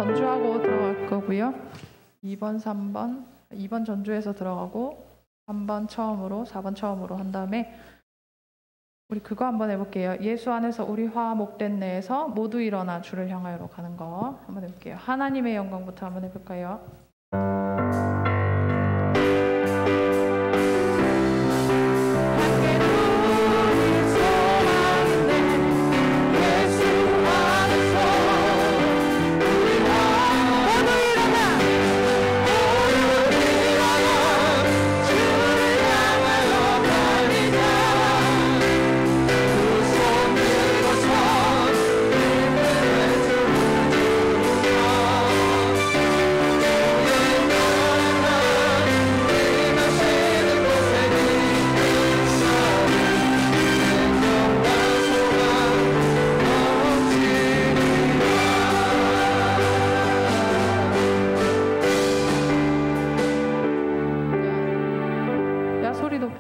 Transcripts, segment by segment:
전주하고 들어갈 거고요. 2번, 3번, 2번 전주에서 들어가고 3번 처음으로, 4번 처음으로 한 다음에 우리 그거 한번 해볼게요. 예수 안에서 우리 화 목된 내에서 모두 일어나 주를 향하여로 가는 거 한번 해볼게요. 하나님의 영광부터 한번 해볼까요?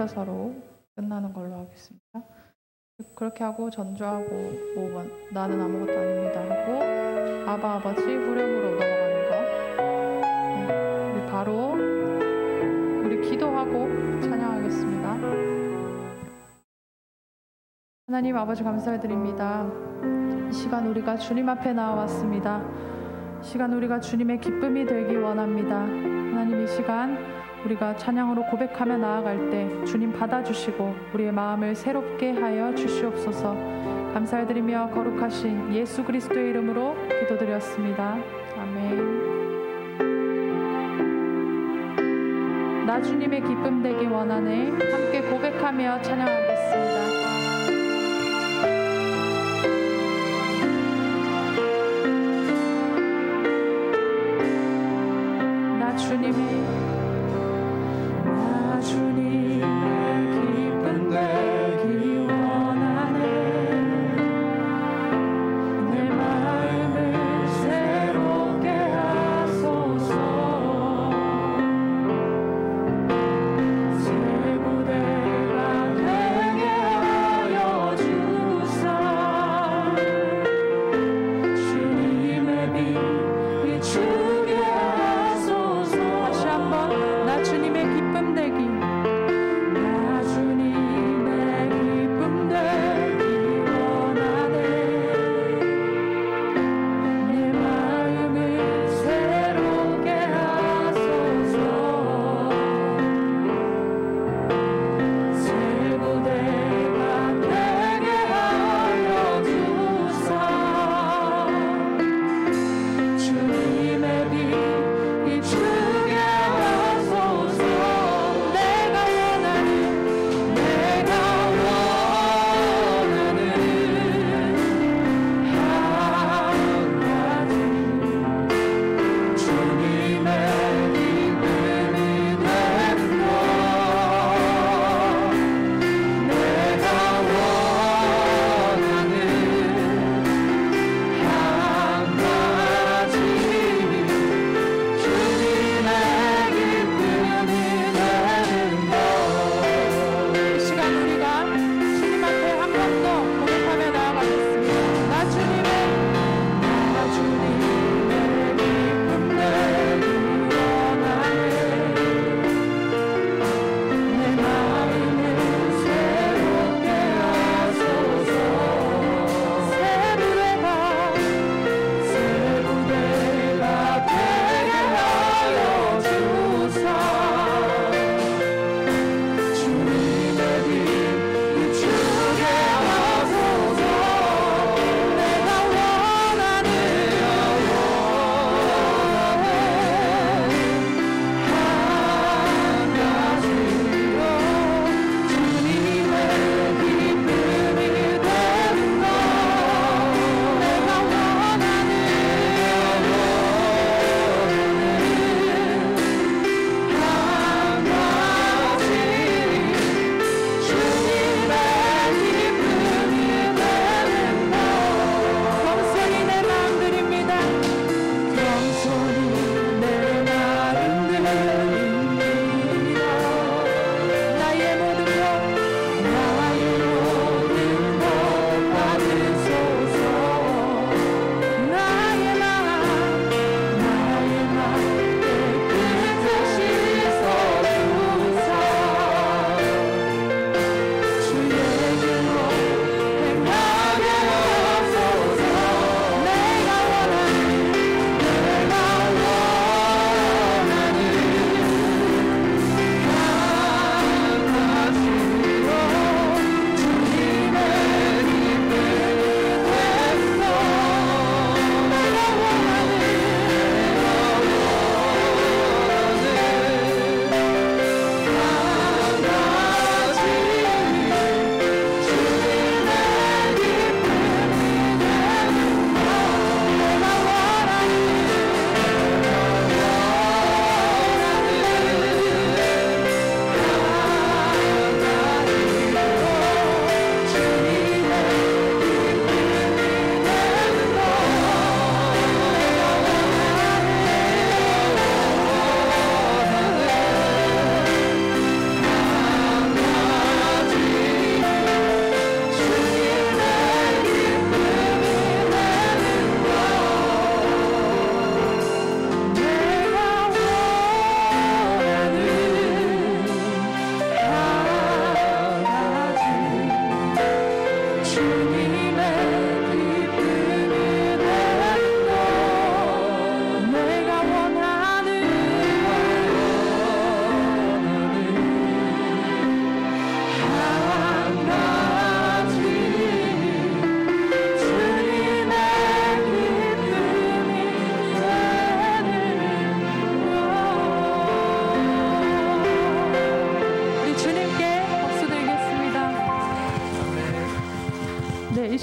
서로 끝나는 걸로 하겠습니다. 그렇게 하고 전주하고 5번 나는 아무것도 아닙니다 하고 아바 아버지 후렴으로 넘어가는 거. 네, 우리 바로 우리 기도하고 찬양하겠습니다. 하나님 아버지 감사드립니다. 이 시간 우리가 주님 앞에 나와왔습니다. 이 시간 우리가 주님의 기쁨이 되기 원합니다. 하나님 이 시간 우리가 찬양으로 고백하며 나아갈 때 주님 받아주시고 우리의 마음을 새롭게 하여 주시옵소서. 감사드리며 거룩하신 예수 그리스도의 이름으로 기도드렸습니다. 아멘. 나 주님의 기쁨 되기 원하네. 함께 고백하며 찬양하겠습니다. 나 주님의 기쁨 되기 원하네. 내 마음을 새롭게 하소서. 새 무대가 되게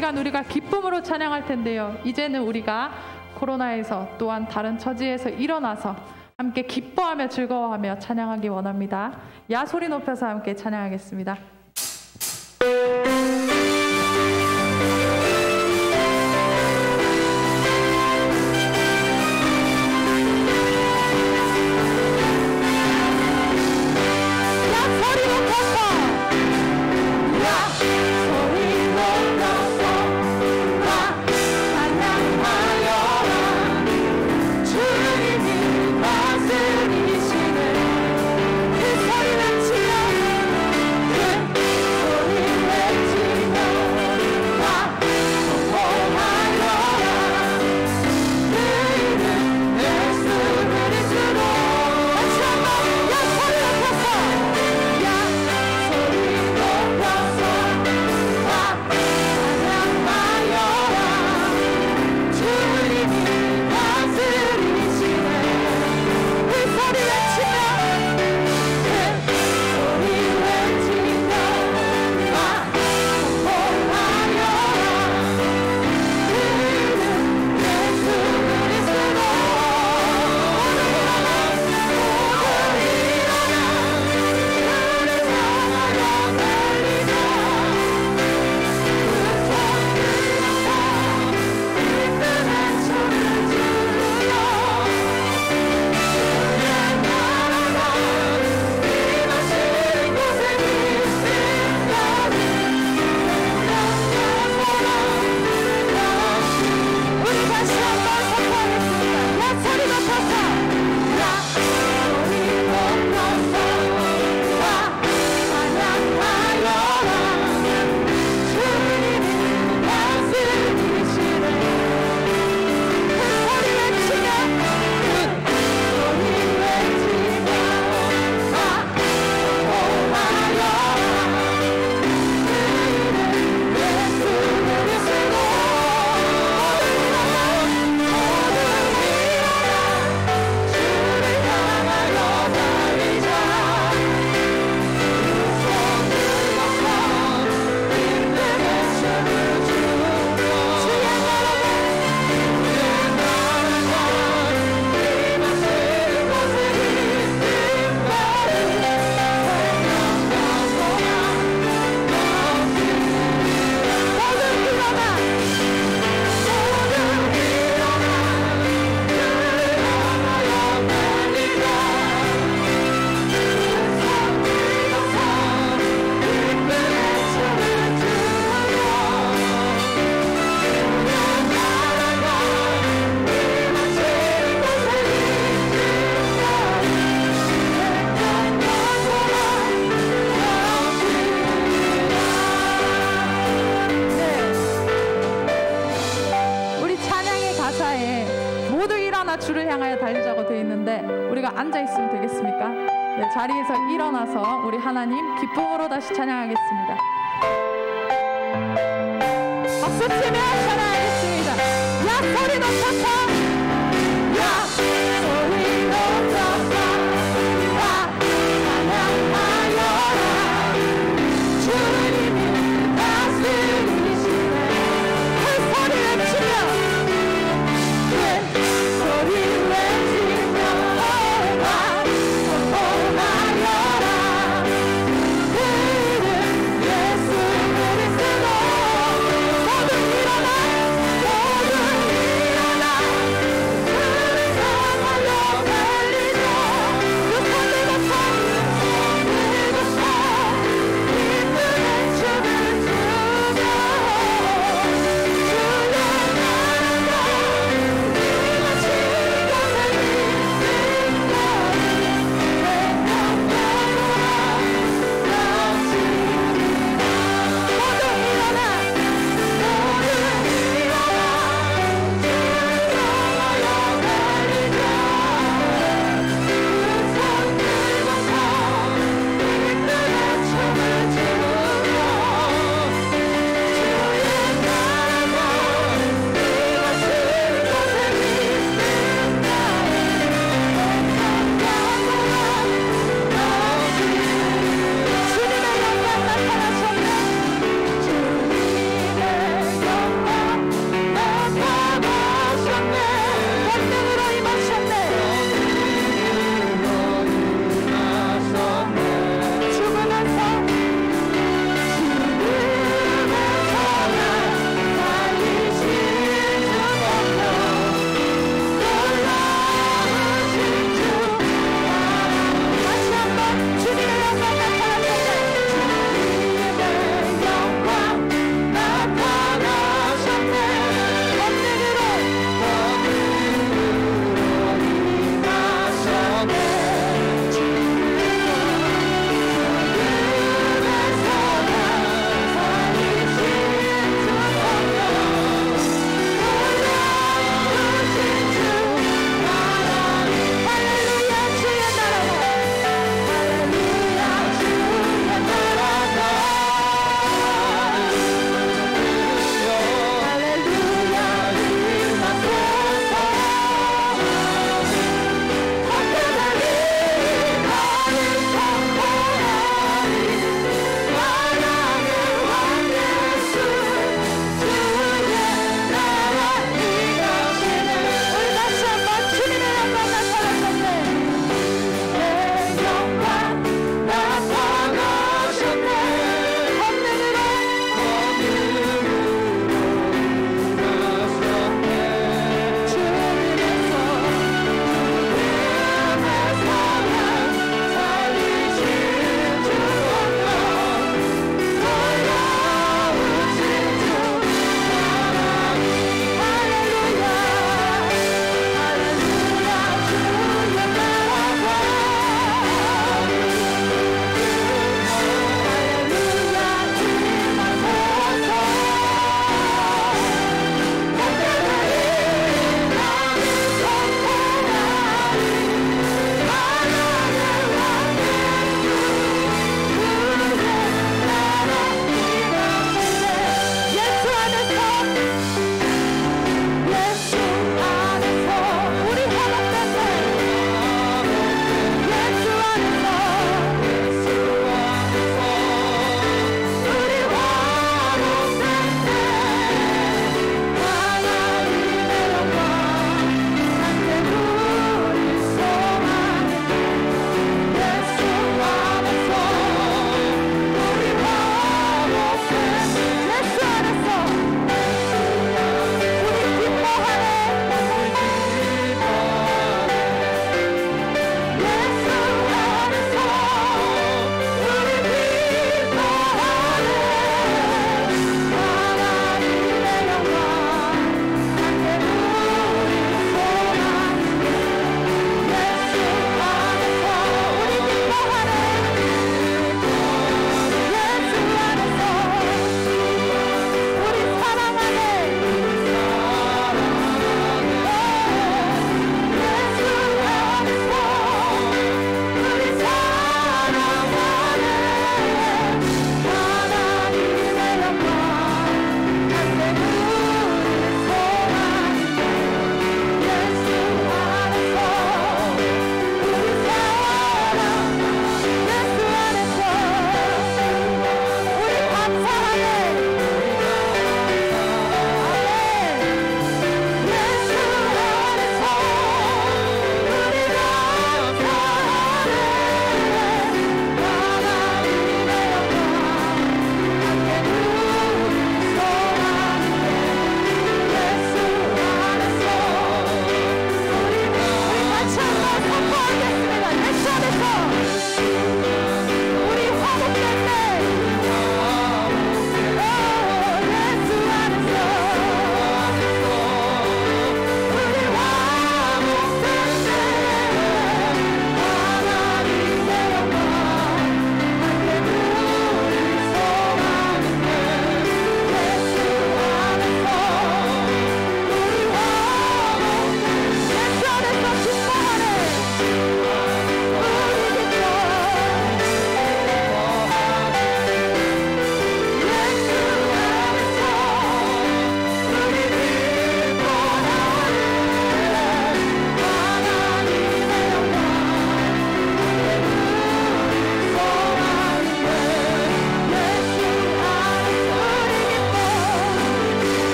시간 우리가 기쁨으로 찬양할 텐데요. 이제는 우리가 코로나에서 또한 다른 처지에서 일어나서 함께 기뻐하며 즐거워하며 찬양하기 원합니다. 야 소리 높여서 함께 찬양하겠습니다. 주를 향하여 달리자고 되어 있는데 우리가 앉아 있으면 되겠습니까? 네, 자리에서 일어나서 우리 하나님 기쁨으로 다시 찬양하겠습니다. 박수 치며 찬양하겠습니다. 야 소리 높여서 야 소리 높여서 야 찬양하여라 주님이 다스리시네 큰 소리 외치며 일어나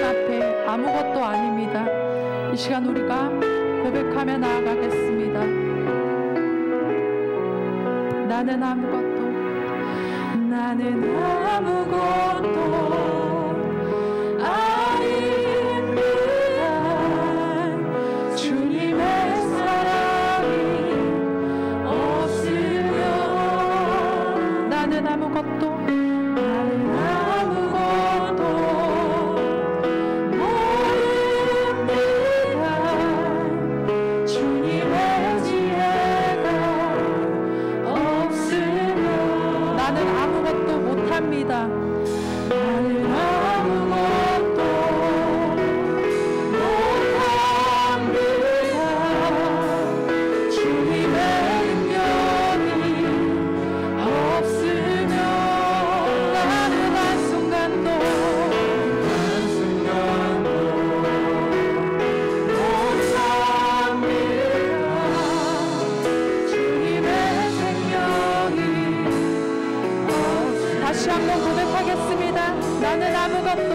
앞에 아무것도 아닙니다. 이 시간 우리가 고백하며 나아가겠습니다. 나는 아무것도 아닙니다. 주님의 사랑이 없으면 나는 아무것도 모릅니다. 주님의 지혜가 없으면 나는 아무것도 못합니다. 나는 아무것도 못합니다. 주님의 능력이 없으면 나는 한순간도 못합니다. 주님의 생명이 다시 한번 고백하겠습니다. 나는 아무것도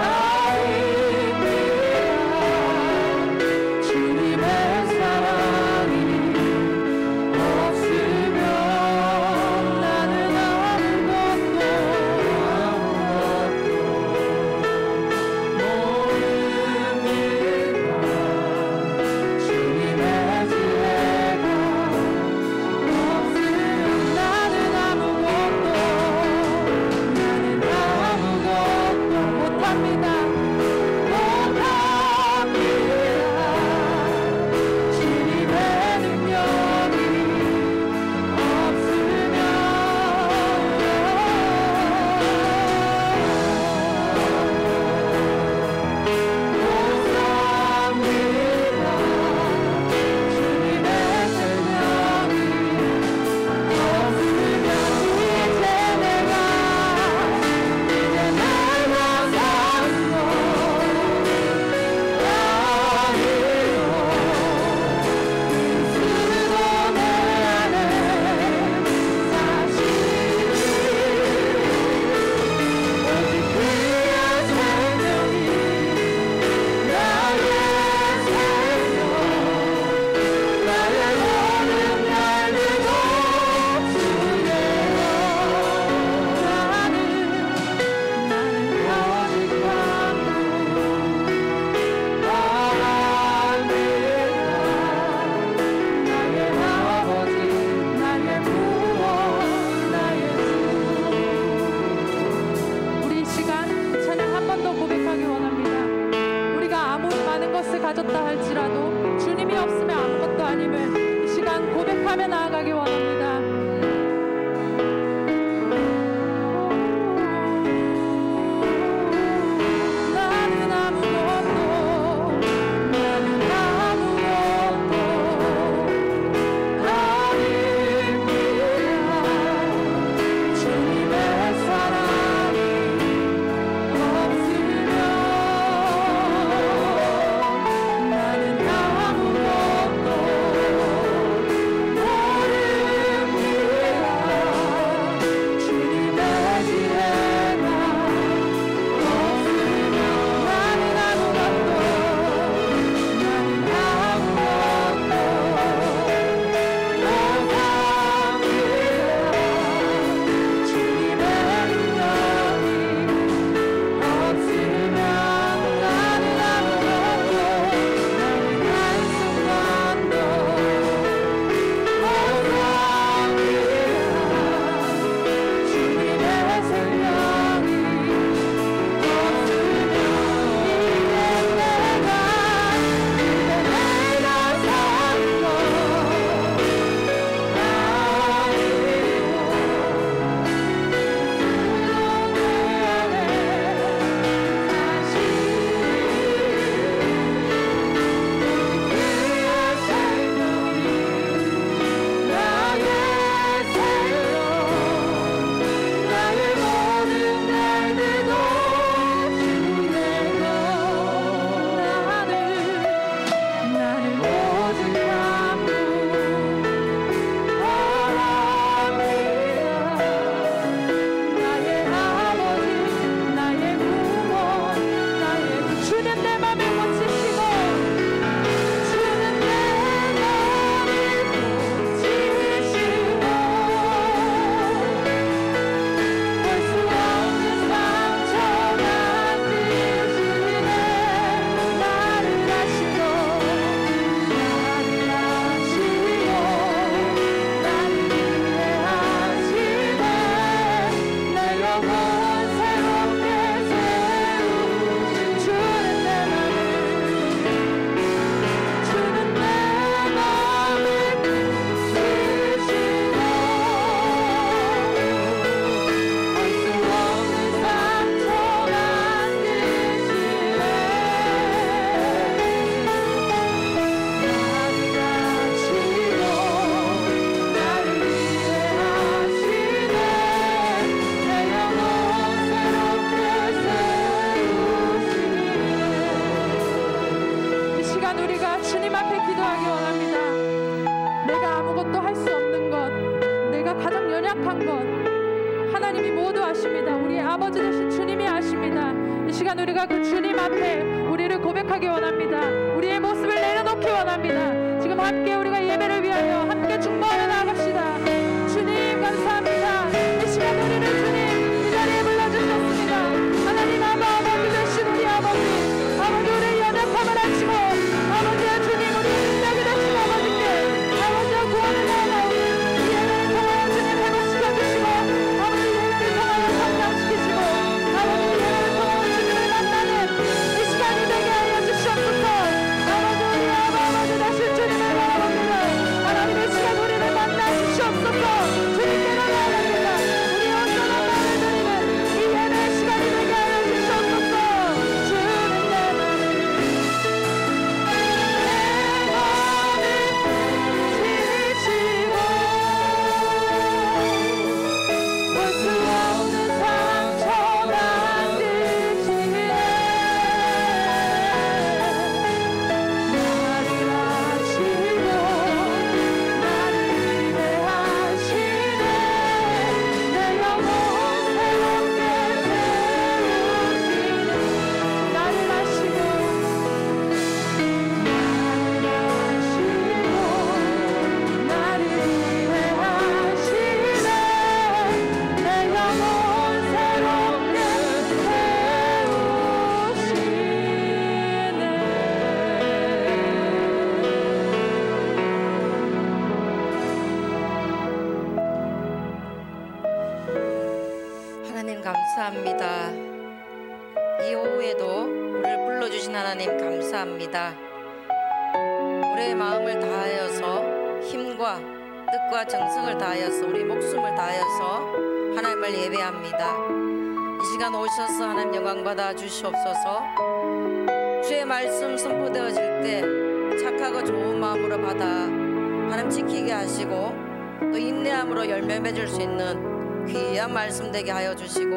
아닙니다. 주님의 사랑이 없으면 나는 아무것도 모릅니다. 주님의 지혜가 없으면 나는 아무것도 연약한 것 하나님이 모두 아십니다. 우리 아버지 되신 주님이 아십니다. 이 시간 우리가 그 주님 앞에 우리를 고백하기 원합니다. 우리의 모습을 내려놓기 원합니다. 지금 함께 우리가 예배를 위하여 함께 중보하며 나아갑시다. 주님 감사합니다. 이 시간 우리를 주님 이 자리에 불러주셨습니다. 하나님 아버지 되신 우리 아버지 우리의 연약함을 아시고 아버지의 주님 우리 능력이 되신 아버지께 아버지의 구원을 나아가오니 예배를 통하여 주님 회복시켜주시고 아버지 예배를 통하여 성장시키시고 아버지 예배를 통하여 주님을 만나는 이 시간이 되게 하여 주시옵소서. 아버지 우리 아버지 되신 주님을 바라봅니다. 하나님 이 시간 우리를 만나 주시옵소서. 주님께로 나아갑니다. 우리 온전한 마음을 드리는 이 예배의 시간이 되게 하여 주시옵소서. 주님 내 맘을 지시고 볼 수 없는 상처 만드시네. 나를 아시고 나를 이해하시네. 내 영혼 새롭게 세우시네. 나를 아시고 나를 이해하시네. 내 영혼 새롭게 세우시네. 하나님 감사합니다. 이 오후에도 우리를 불러주신 하나님 감사합니다. 우리의 마음을 다하여서 힘과 뜻과 정성을 다하여서 우리 목숨을 다하여서 하나님을 예배합니다. 이 시간 오셔서 하나님 영광 받아 주시옵소서. 주의 말씀 선포되어질 때 착하고 좋은 마음으로 받아 하나님 지키게 하시고 또 인내함으로 열매 맺을 수 있는 귀한 말씀 되게 하여 주시고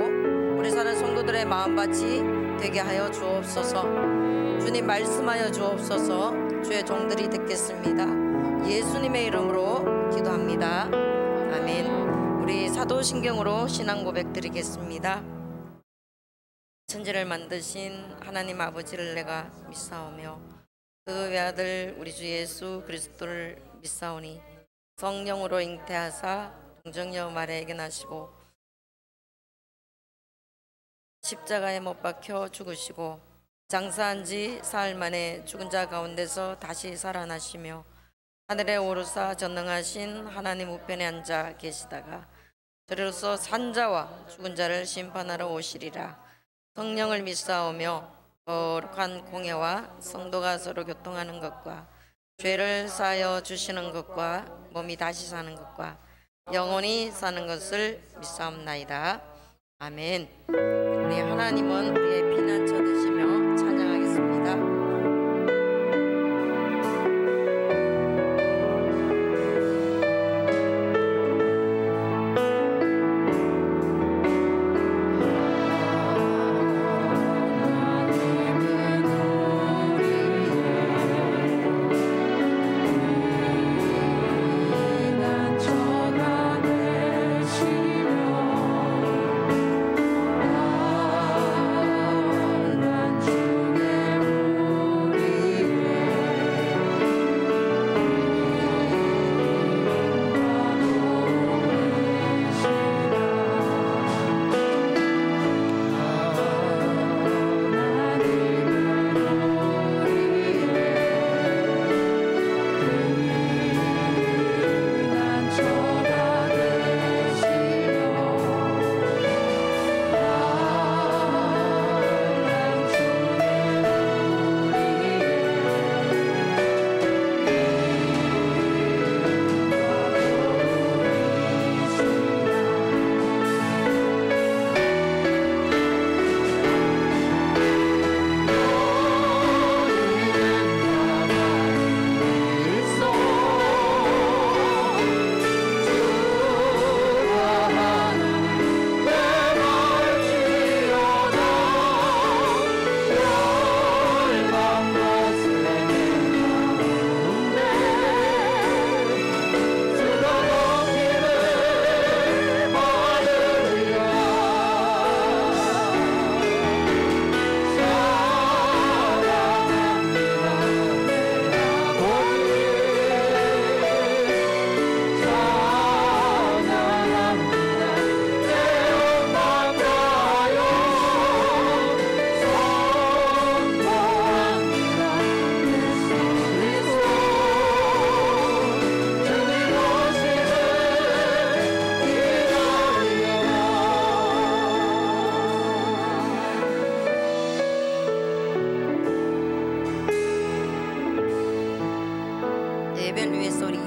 우리 사는 성도들의 마음밭이 되게 하여 주옵소서. 주님 말씀하여 주옵소서. 주의 종들이 듣겠습니다. 예수님의 이름으로 기도합니다. 아멘. 우리 사도신경으로 신앙 고백 드리겠습니다. 천지를 만드신 하나님 아버지를 내가 믿사오며 그 외아들 우리 주 예수 그리스도를 믿사오니 성령으로 잉태하사 동정녀 마리아에게 나시고 십자가에 못 박혀 죽으시고 장사한 지 사흘 만에 죽은 자 가운데서 다시 살아나시며 하늘에 오르사 전능하신 하나님 우편에 앉아 계시다가 저리로서 산자와 죽은 자를 심판하러 오시리라. 성령을 믿사오며 거룩한 공예와 성도가 서로 교통하는 것과 죄를 사하여 주시는 것과 몸이 다시 사는 것과 영원히 사는 것을 믿사옵나이다. 아멘. 우리 하나님은 우리의 피난처 되시며 찬양하겠습니다. 난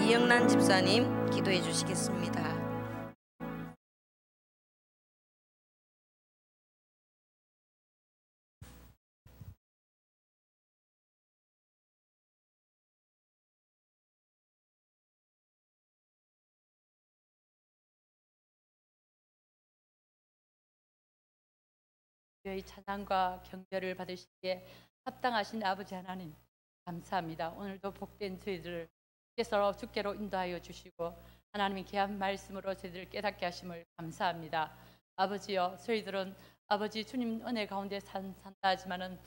이영란 집사님 기도해 주시겠습니다. 의 찬양과 경배를 받으시기에 합당하신 아버지 하나님 감사합니다. 오늘도 복된 저희들을 주께로 인도하여 주시고 하나님의 귀한 말씀으로 저희들을 깨닫게 하심을 감사합니다. 아버지여, 저희들은 아버지 주님 은혜 가운데 산다 하지만은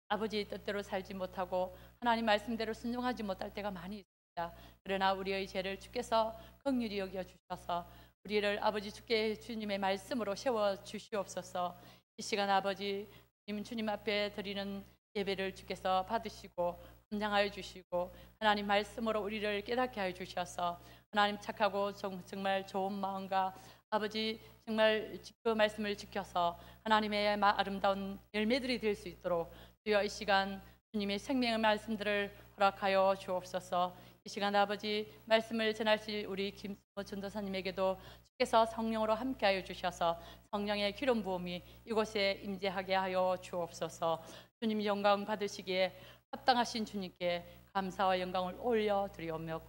아버지의 뜻대로 살지 못하고 하나님 말씀대로 순종하지 못할 때가 많이 있습니다. 그러나 우리의 죄를 주께서 긍휼히 여겨 주셔서 우리를 아버지 주님의 말씀으로 세워 주시옵소서. 이 시간 아버지 주님 앞에 드리는 예배를 주께서 받으시고 감당하여 주시고 하나님 말씀으로 우리를 깨닫게 하여 주셔서 하나님 착하고 정말 좋은 마음과 아버지 정말 그 말씀을 지켜서 하나님의 아름다운 열매들이 될 수 있도록 주여 이 시간 주님의 생명의 말씀들을 허락하여 주옵소서. 이 시간 아버지 말씀을 전하실 우리 김수모 전도사님에게도 주께서 성령으로 함께하여 주셔서 성령의 기름 부음이 이곳에 임재하게 하여 주옵소서. 주님 영광 받으시기에 합당하신 주님께 감사와 영광을 올려드리오며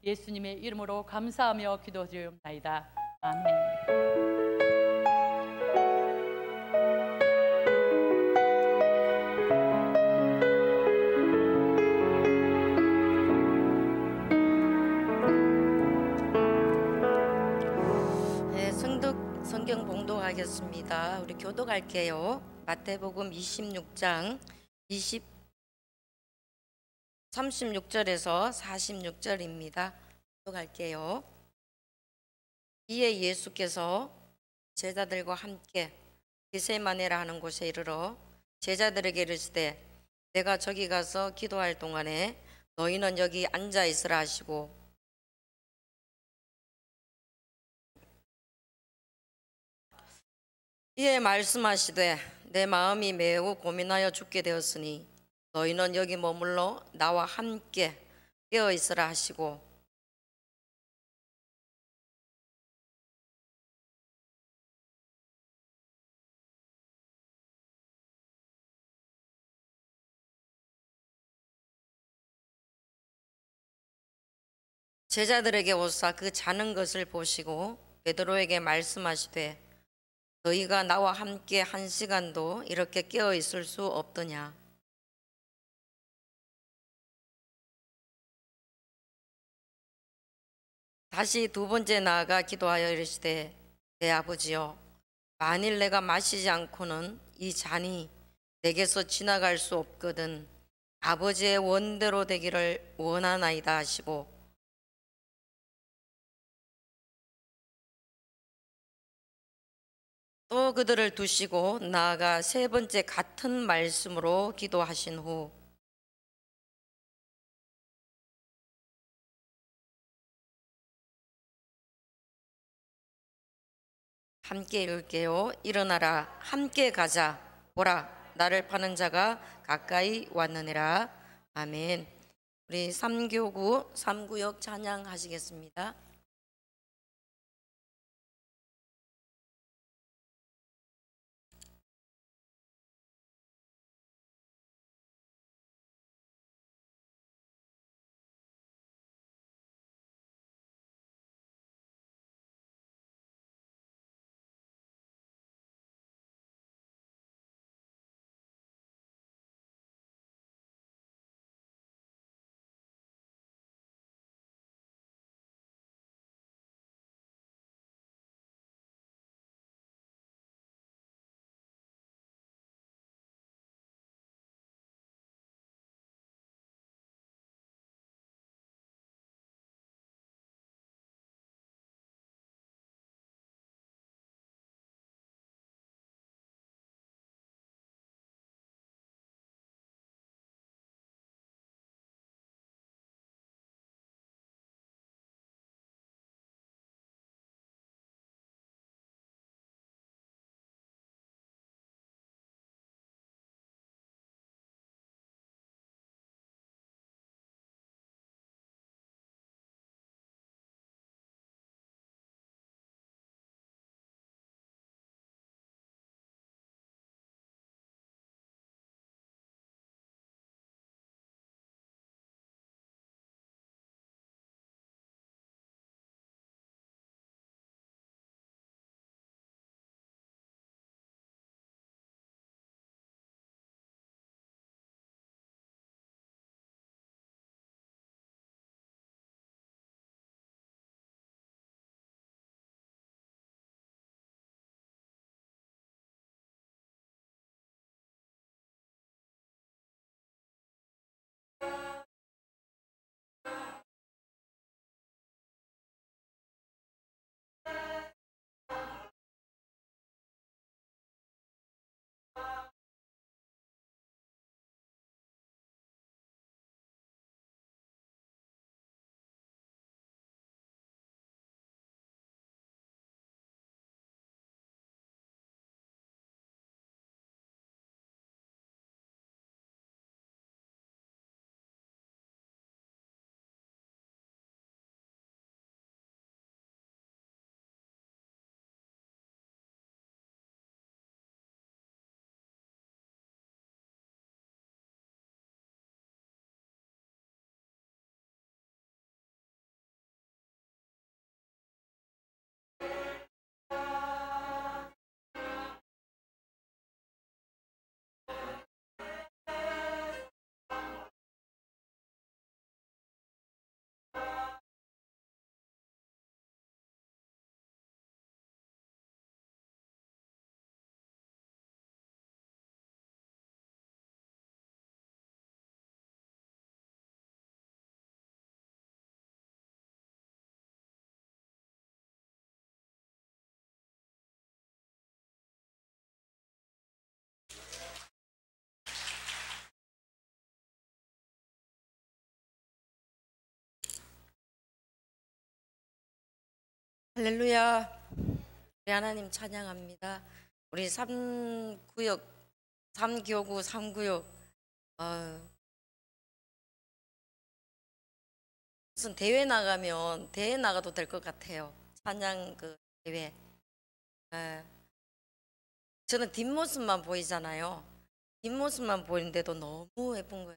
예수님의 이름으로 감사하며 기도드리옵나이다. 아멘. 성경 봉독하겠습니다. 우리 교독할게요. 마태복음 26장 36절에서 46절입니다. 교독할게요. 이에 예수께서 제자들과 함께 게세마네라 하는 곳에 이르러 제자들에게 이르시되 내가 저기 가서 기도할 동안에 너희는 여기 앉아 있으라 하시고 이에 말씀하시되 내 마음이 매우 고민하여 죽게 되었으니 너희는 여기 머물러 나와 함께 깨어 있으라 하시고 제자들에게 오사 그 자는 것을 보시고 베드로에게 말씀하시되 너희가 나와 함께 한 시간도 이렇게 깨어 있을 수 없더냐. 다시 두 번째 나아가 기도하여 이르시되 내 아버지여 만일 내가 마시지 않고는 이 잔이 내게서 지나갈 수 없거든 아버지의 원대로 되기를 원하나이다 하시고 또 그들을 두시고 나아가 세 번째 같은 말씀으로 기도하신 후 함께 읽을게요. 일어나라 함께 가자 보라 나를 파는 자가 가까이 왔느니라. 아멘. 우리 3교구 3구역 찬양하시겠습니다. 할렐루야. 우리 하나님 찬양합니다. 우리 3교구 3구역 무슨 대회 나가면 대회 나가도 될 것 같아요. 찬양 그 대회. 저는 뒷모습만 보이잖아요. 뒷모습만 보이는데도 너무 예쁜 거예요.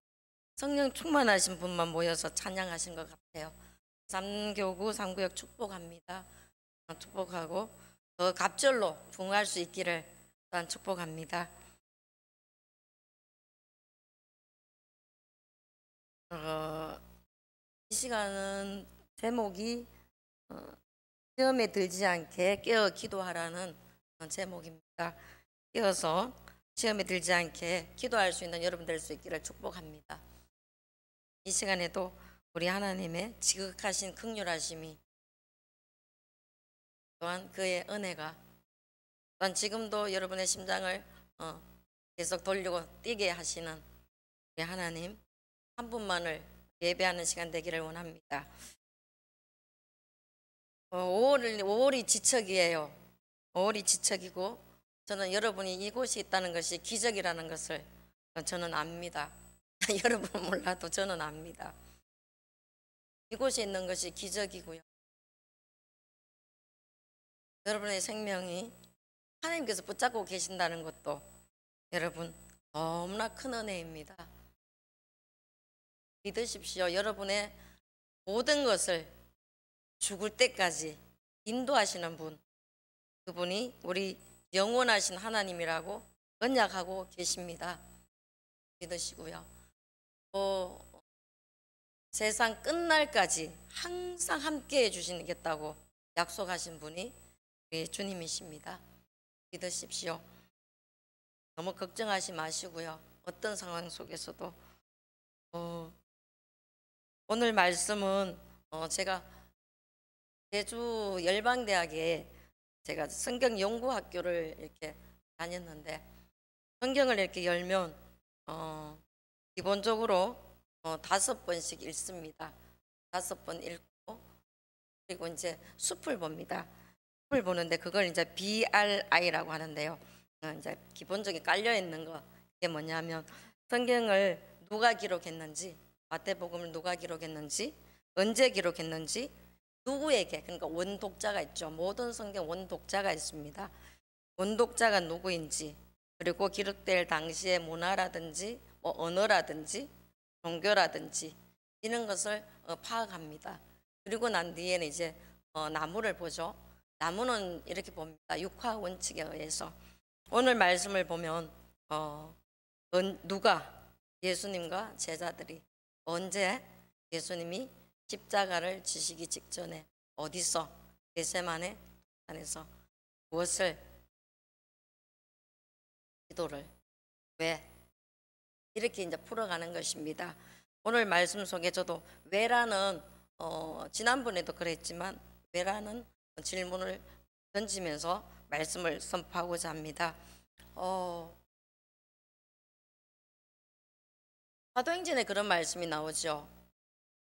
성령 충만하신 분만 모여서 찬양하신 것 같아요. 3교구 3구역 축복합니다. 축복하고 더 갑절로 부흥할 수 있기를 또한 축복합니다. 이 시간은 제목이 시험에 들지 않게 깨어 기도하라는 제목입니다. 깨어서 시험에 들지 않게 기도할 수 있는 여러분 될 수 있기를 축복합니다. 이 시간에도 우리 하나님의 지극하신 긍휼하심이 또한 그의 은혜가 또한 지금도 여러분의 심장을 계속 돌리고 뛰게 하시는 우리 하나님 한 분만을 예배하는 시간 되기를 원합니다. 5월이 지척이에요. 5월이 지척이고 저는 여러분이 이곳이 있다는 것이 기적이라는 것을 저는 압니다. 여러분은 몰라도 저는 압니다. 이곳에 있는 것이 기적이고요. 여러분의 생명이 하나님께서 붙잡고 계신다는 것도 여러분 너무나 큰 은혜입니다. 믿으십시오. 여러분의 모든 것을 죽을 때까지 인도하시는 분, 그분이 우리 영원하신 하나님이라고 언약하고 계십니다. 믿으시고요. 또 세상 끝날까지 항상 함께 해주시겠다고 약속하신 분이 우리 주님이십니다. 믿으십시오. 너무 걱정하지 마시고요. 어떤 상황 속에서도 오늘 말씀은 제가 제주 열방대학에 제가 성경 연구학교를 이렇게 다녔는데 성경을 이렇게 열면 기본적으로 5번씩 읽습니다. 5번 읽고 그리고 이제 숲을 봅니다. 숲을 보는데 그걸 이제 BRI라고 하는데요. 이제 기본적인 깔려 있는 거 이게 뭐냐면 성경을 누가 기록했는지, 마태복음을 누가 기록했는지, 언제 기록했는지, 누구에게, 그러니까 원독자가 있죠. 모든 성경 원독자가 있습니다. 원독자가 누구인지, 그리고 기록될 당시의 문화라든지 뭐 언어라든지 종교라든지 이런 것을 파악합니다. 그리고 난 뒤에는 이제 나무를 보죠. 나무는 이렇게 봅니다. 육화 원칙에 의해서. 오늘 말씀을 보면 누가 예수님과 제자들이 언제 예수님이 십자가를 지시기 직전에 어디서 겟세마네 산에서 무엇을 기도를 왜 이렇게 이제 풀어가는 것입니다. 오늘 말씀 속에 저도 왜라는 지난번에도 그랬지만 왜라는 질문을 던지면서 말씀을 선포하고자 합니다. 사도행전에 그런 말씀이 나오죠.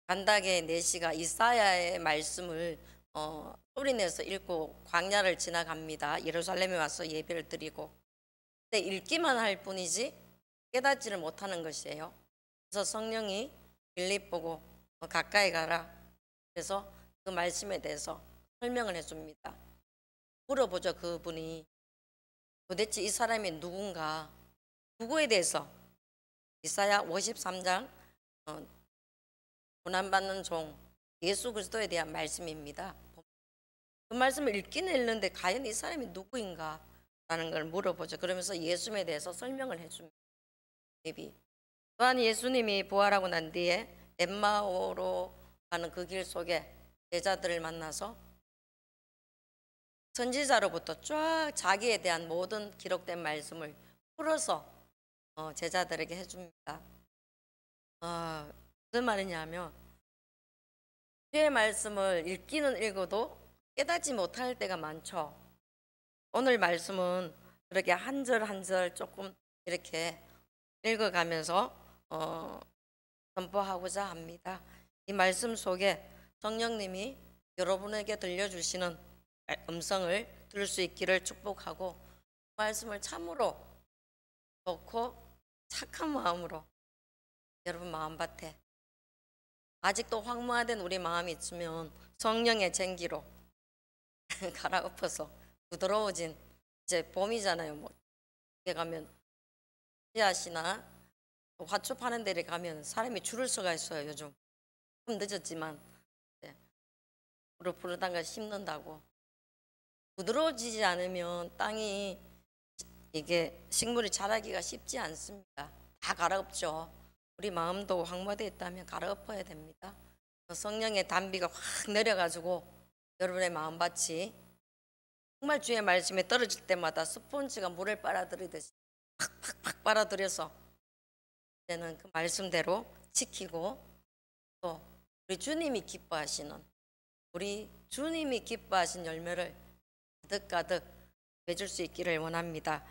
간닥의 내시가 이사야의 말씀을 소리내서 읽고 광야를 지나갑니다. 예루살렘에 와서 예배를 드리고 근데 읽기만 할 뿐이지 깨닫지를 못하는 것이에요. 그래서 성령이 빌립 보고 가까이 가라. 그래서 그 말씀에 대해서 설명을 해줍니다. 물어보죠. 그분이 도대체 이 사람이 누군가, 누구에 대해서. 이사야 53장 고난받는 종 예수 그리스도에 대한 말씀입니다. 그 말씀을 읽기는 읽는데 과연 이 사람이 누구인가 라는 걸 물어보죠. 그러면서 예수님에 대해서 설명을 해줍니다. 또한 예수님이 부활하고 난 뒤에 엠마오로 가는 그 길 속에 제자들을 만나서 선지자로부터 쫙 자기에 대한 모든 기록된 말씀을 풀어서 제자들에게 해줍니다. 무슨 말이냐면 주의 말씀을 읽기는 읽어도 깨닫지 못할 때가 많죠. 오늘 말씀은 그렇게 한 절 한 절 조금 이렇게 읽어가면서 선포하고자 합니다. 이 말씀 속에 성령님이 여러분에게 들려주시는 음성을 들을 수 있기를 축복하고, 말씀을 참으로 좋고 착한 마음으로 여러분 마음밭에 아직도 황무화된 우리 마음이 있으면 성령의 쟁기로 갈아엎어서 부드러워진, 이제 봄이잖아요. 뭐 이렇게 가면 씨앗이나 화초 파는 데를 가면 사람이 줄을 서가 있어요. 요즘 좀 늦었지만 무릎 부르다가 심는다고. 부드러워지지 않으면 땅이, 이게 식물이 자라기가 쉽지 않습니다. 다 갈아엎죠. 우리 마음도 황무되어 있다면 갈아엎어야 됩니다. 성령의 단비가 확 내려가지고 여러분의 마음밭이 정말 주의 말씀에 떨어질 때마다 스폰지가 물을 빨아들이듯이 팍팍팍 빨아들여서 이제는 그 말씀대로 지키고, 또 우리 주님이 기뻐하시는, 우리 주님이 기뻐하신 열매를 가득가득 맺을 수 있기를 원합니다.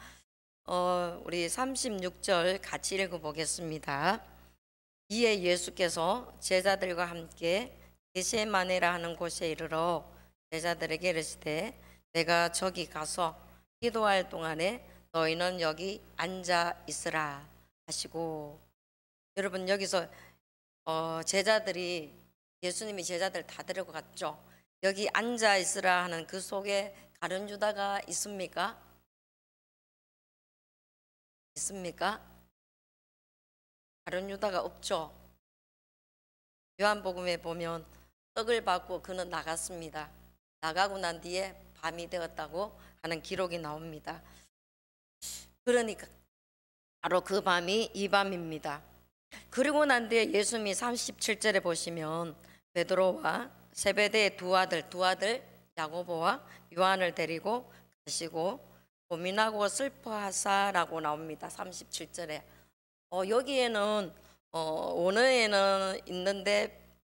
우리 36절 같이 읽어보겠습니다. 이에 예수께서 제자들과 함께 게세마네라 하는 곳에 이르러 제자들에게 이르시되 내가 저기 가서 기도할 동안에 너희는 여기 앉아 있으라 하시고. 여러분 여기서 제자들이, 예수님이 제자들 다 데리고 갔죠. 여기 앉아 있으라 하는 그 속에 가룟 유다가 있습니까? 있습니까? 가룟 유다가 없죠. 요한복음에 보면 떡을 받고 그는 나갔습니다. 나가고 난 뒤에 밤이 되었다고 하는 기록이 나옵니다. 그러니까 바로 그 밤이 이 밤입니다. 그리고 난 뒤에 예수님이 37절에 보시면 베드로와 세베대의 두 아들 야고보와 요한을 데리고 가시고 고민하고 슬퍼하사라고 나옵니다. 37절에. 여기에는 원어에는 있는데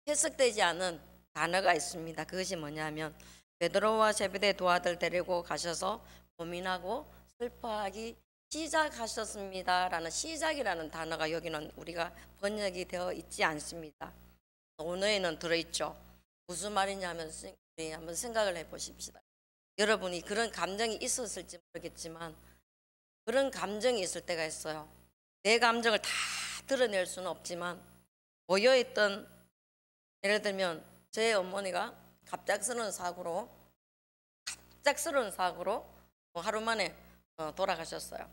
해석되지 않은 단어가 있습니다. 그것이 뭐냐면 베드로와 세베대의 두 아들 데리고 가셔서 고민하고 슬퍼하기 시작하셨습니다라는 시작이라는 단어가 여기는 우리가 번역이 되어 있지 않습니다. 원어에는 들어있죠. 무슨 말이냐면 우리 한번 생각을 해보십시다. 여러분이 그런 감정이 있었을지 모르겠지만 그런 감정이 있을 때가 있어요. 내 감정을 다 드러낼 수는 없지만 모여있던, 예를 들면 제 어머니가 갑작스러운 사고로 하루 만에 돌아가셨어요.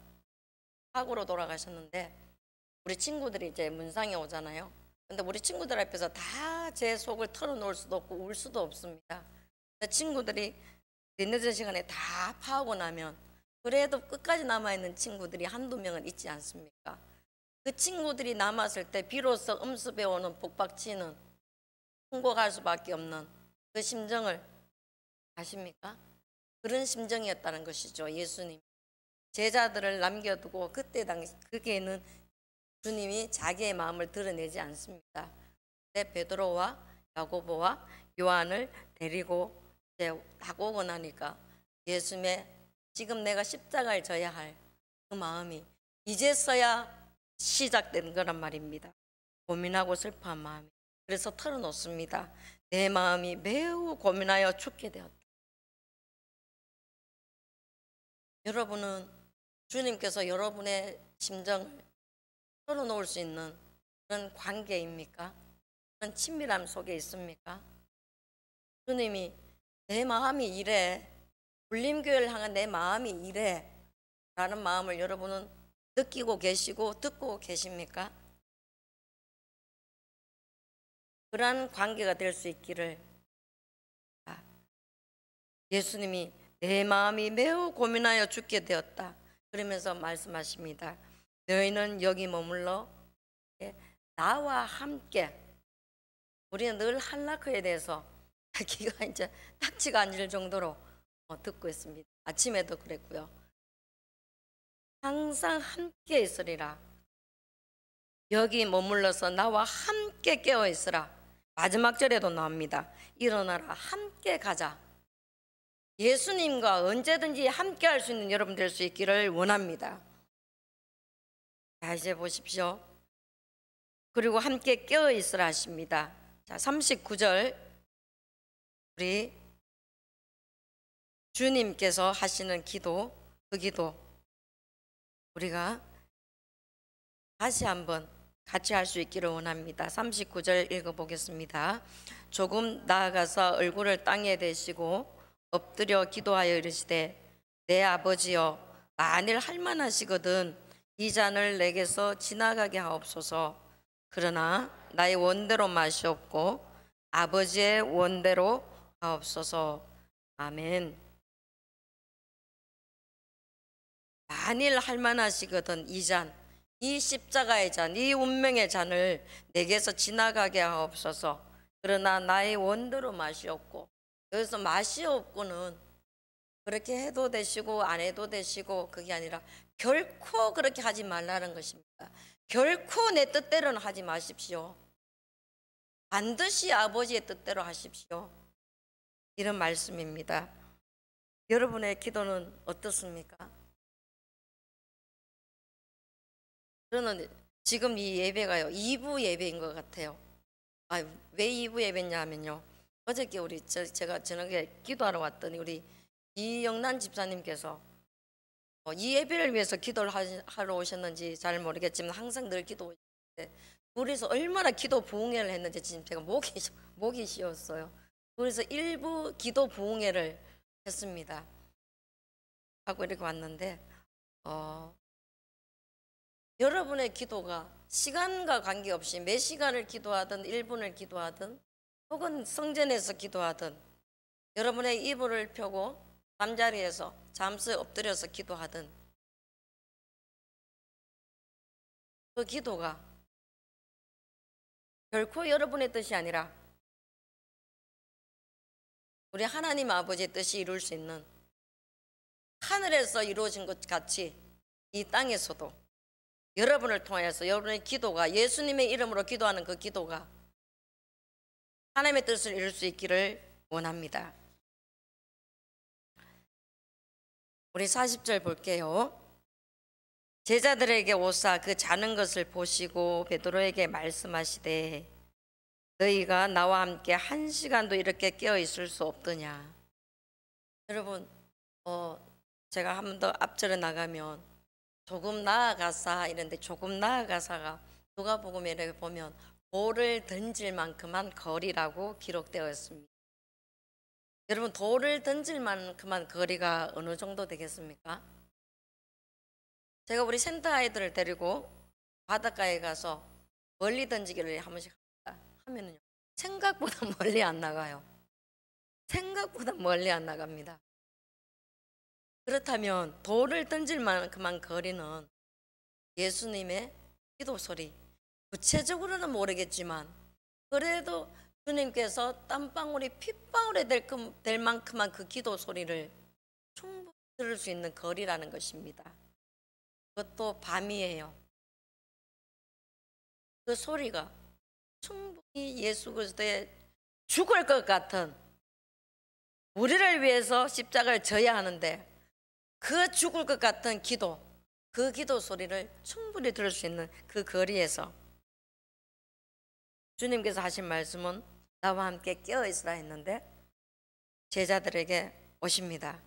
사고로 돌아가셨는데 우리 친구들이 이제 문상에 오잖아요. 근데 우리 친구들 앞에서 다 제 속을 털어놓을 수도 없고 울 수도 없습니다. 근데 친구들이 늦은 시간에 다 파오고 나면 그래도 끝까지 남아있는 친구들이 한두 명은 있지 않습니까? 그 친구들이 남았을 때 비로소 음습에 오는 복박치는 통곡할 수밖에 없는 그 심정을 아십니까? 그런 심정이었다는 것이죠. 예수님 제자들을 남겨두고 그때 당시 그게는 주님이 자기의 마음을 드러내지 않습니다. 근데 베드로와 야고보와 요한을 데리고 이제 딱 오고 나니까 예수님의 지금 내가 십자가를 져야 할 그 마음이 이제서야 시작된 거란 말입니다. 고민하고 슬퍼한 마음이. 그래서 털어놓습니다. 내 마음이 매우 고민하여 죽게 되었다. 여러분은 주님께서 여러분의 심정을 털어놓을 수 있는 그런 관계입니까? 그런 친밀함 속에 있습니까? 주님이 내 마음이 이래, 불림교회를 향한 내 마음이 이래 라는 마음을 여러분은 느끼고 계시고 듣고 계십니까? 그러한 관계가 될 수 있기를. 예수님이 내 마음이 매우 고민하여 죽게 되었다 그러면서 말씀하십니다. 너희는 여기 머물러 나와 함께. 우리는 늘 한라크에 대해서 귀가 이제 딱지가 앉을 정도로 듣고 있습니다. 아침에도 그랬고요. 항상 함께 있으리라. 여기 머물러서 나와 함께 깨어 있으라. 마지막 절에도 나옵니다. 일어나라, 함께 가자. 예수님과 언제든지 함께 할 수 있는 여러분 될 수 있기를 원합니다. 자, 이제 보십시오. 그리고 함께 깨어 있으라 하십니다. 자, 39절 우리 주님께서 하시는 기도, 그 기도 우리가 다시 한번 같이 할 수 있기를 원합니다. 39절 읽어보겠습니다. 조금 나아가서 얼굴을 땅에 대시고 엎드려 기도하여 이르시되 내 아버지여 만일 할만하시거든 이 잔을 내게서 지나가게 하옵소서. 그러나 나의 원대로 마시옵고 아버지의 원대로 하옵소서. 아멘. 만일 할만하시거든 이 잔, 이 십자가의 잔, 이 운명의 잔을 내게서 지나가게 하옵소서. 그러나 나의 원대로 마시옵고, 여기서 마시옵고는 그렇게 해도 되시고 안 해도 되시고 그게 아니라 결코 그렇게 하지 말라는 것입니다. 결코 내 뜻대로는 하지 마십시오. 반드시 아버지의 뜻대로 하십시오. 이런 말씀입니다. 여러분의 기도는 어떻습니까? 저는 지금 이 예배가요 2부 예배인 것 같아요. 왜 2부 예배냐 하면요, 어저께 제가 저녁에 기도하러 왔더니 우리 이영란 집사님께서 이 예배를 위해서 기도를 하러 오셨는지 잘 모르겠지만 항상 늘 기도하시는데 둘이서 얼마나 기도 부흥회를 했는지 지금 제가 목이 쉬었어요. 그래서 일부 기도 부흥회를 했습니다. 하고 이렇게 왔는데 여러분의 기도가 시간과 관계없이 몇 시간을 기도하든 1분을 기도하든 혹은 성전에서 기도하든 여러분의 이불을 펴고 잠자리에서 잠시 엎드려서 기도하든 그 기도가 결코 여러분의 뜻이 아니라 우리 하나님 아버지의 뜻이 이룰 수 있는, 하늘에서 이루어진 것 같이 이 땅에서도 여러분을 통해서 여러분의 기도가, 예수님의 이름으로 기도하는 그 기도가 하나님의 뜻을 이룰 수 있기를 원합니다. 우리 40절 볼게요. 제자들에게 오사 그 자는 것을 보시고 베드로에게 말씀하시되 너희가 나와 함께 1시간도 이렇게 깨어 있을 수 없더냐. 여러분 제가 한 번 더 앞절에 나가면 조금 나아가사 이런데 조금 나아가사가 누가복음에 보면 돌을 던질 만큼만 거리라고 기록되어 있습니다. 여러분 돌을 던질 만큼만 거리가 어느 정도 되겠습니까? 제가 우리 센터 아이들을 데리고 바닷가에 가서 멀리 던지기를 한 번씩 하면은요 생각보다 멀리 안 나가요. 생각보다 멀리 안 나갑니다. 그렇다면 돌을 던질 만큼만 거리는 예수님의 기도 소리, 구체적으로는 모르겠지만 그래도 주님께서 땀방울이 핏방울이 될 만큼만 그 기도 소리를 충분히 들을 수 있는 거리라는 것입니다. 그것도 밤이에요. 그 소리가 충분히 예수 그리스도의 죽을 것 같은, 우리를 위해서 십자가를 져야 하는데 그 죽을 것 같은 기도, 그 기도 소리를 충분히 들을 수 있는 그 거리에서 주님께서 하신 말씀은 나와 함께 깨어있으라 했는데 제자들에게 오십니다.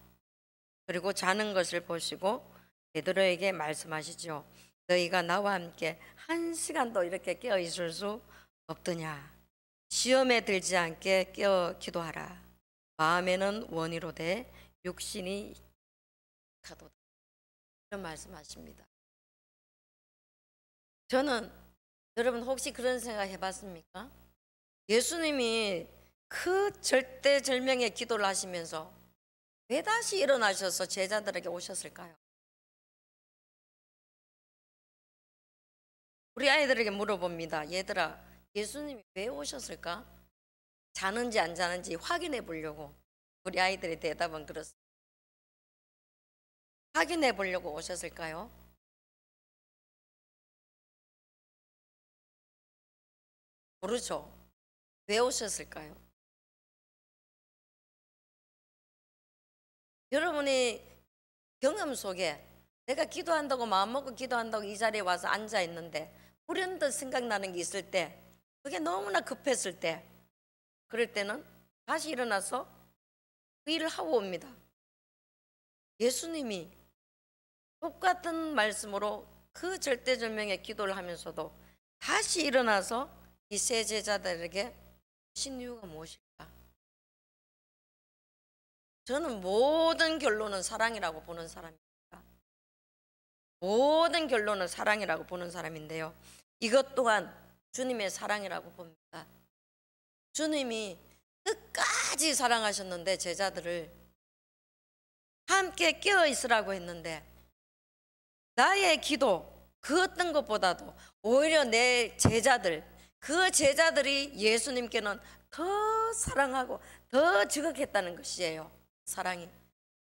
그리고 자는 것을 보시고 베드로에게 말씀하시죠. 너희가 나와 함께 1시간도 이렇게 깨어있을 수 없더냐. 시험에 들지 않게 깨어 기도하라. 마음에는 원이로되 육신이 가도다. 이런 말씀하십니다. 저는 여러분 혹시 그런 생각 해봤습니까? 예수님이 그 절대절명의 기도를 하시면서 왜 다시 일어나셔서 제자들에게 오셨을까요? 우리 아이들에게 물어봅니다. 얘들아, 예수님이 왜 오셨을까? 자는지 안 자는지 확인해 보려고. 우리 아이들의 대답은 그렇습니다. 확인해 보려고 오셨을까요? 모르죠. 왜 오셨을까요? 여러분이 경험 속에 내가 기도한다고 마음먹고 기도한다고 이 자리에 와서 앉아 있는데 불현듯 생각나는 게 있을 때, 그게 너무나 급했을 때, 그럴 때는 다시 일어나서 그 일을 하고 옵니다. 예수님이 똑같은 말씀으로 그 절대절명의 기도를 하면서도 다시 일어나서 이 세 제자들에게 하신 이유가 무엇일까? 저는 모든 결론은 사랑이라고 보는 사람입니다. 모든 결론은 사랑이라고 보는 사람인데요, 이것 또한 주님의 사랑이라고 봅니다. 주님이 끝까지 사랑하셨는데 제자들을 함께 깨어 있으라고 했는데, 나의 기도 그 어떤 것보다도 오히려 내 제자들, 그 제자들이 예수님께는 더 사랑하고 더 지극했다는 것이에요. 사랑이.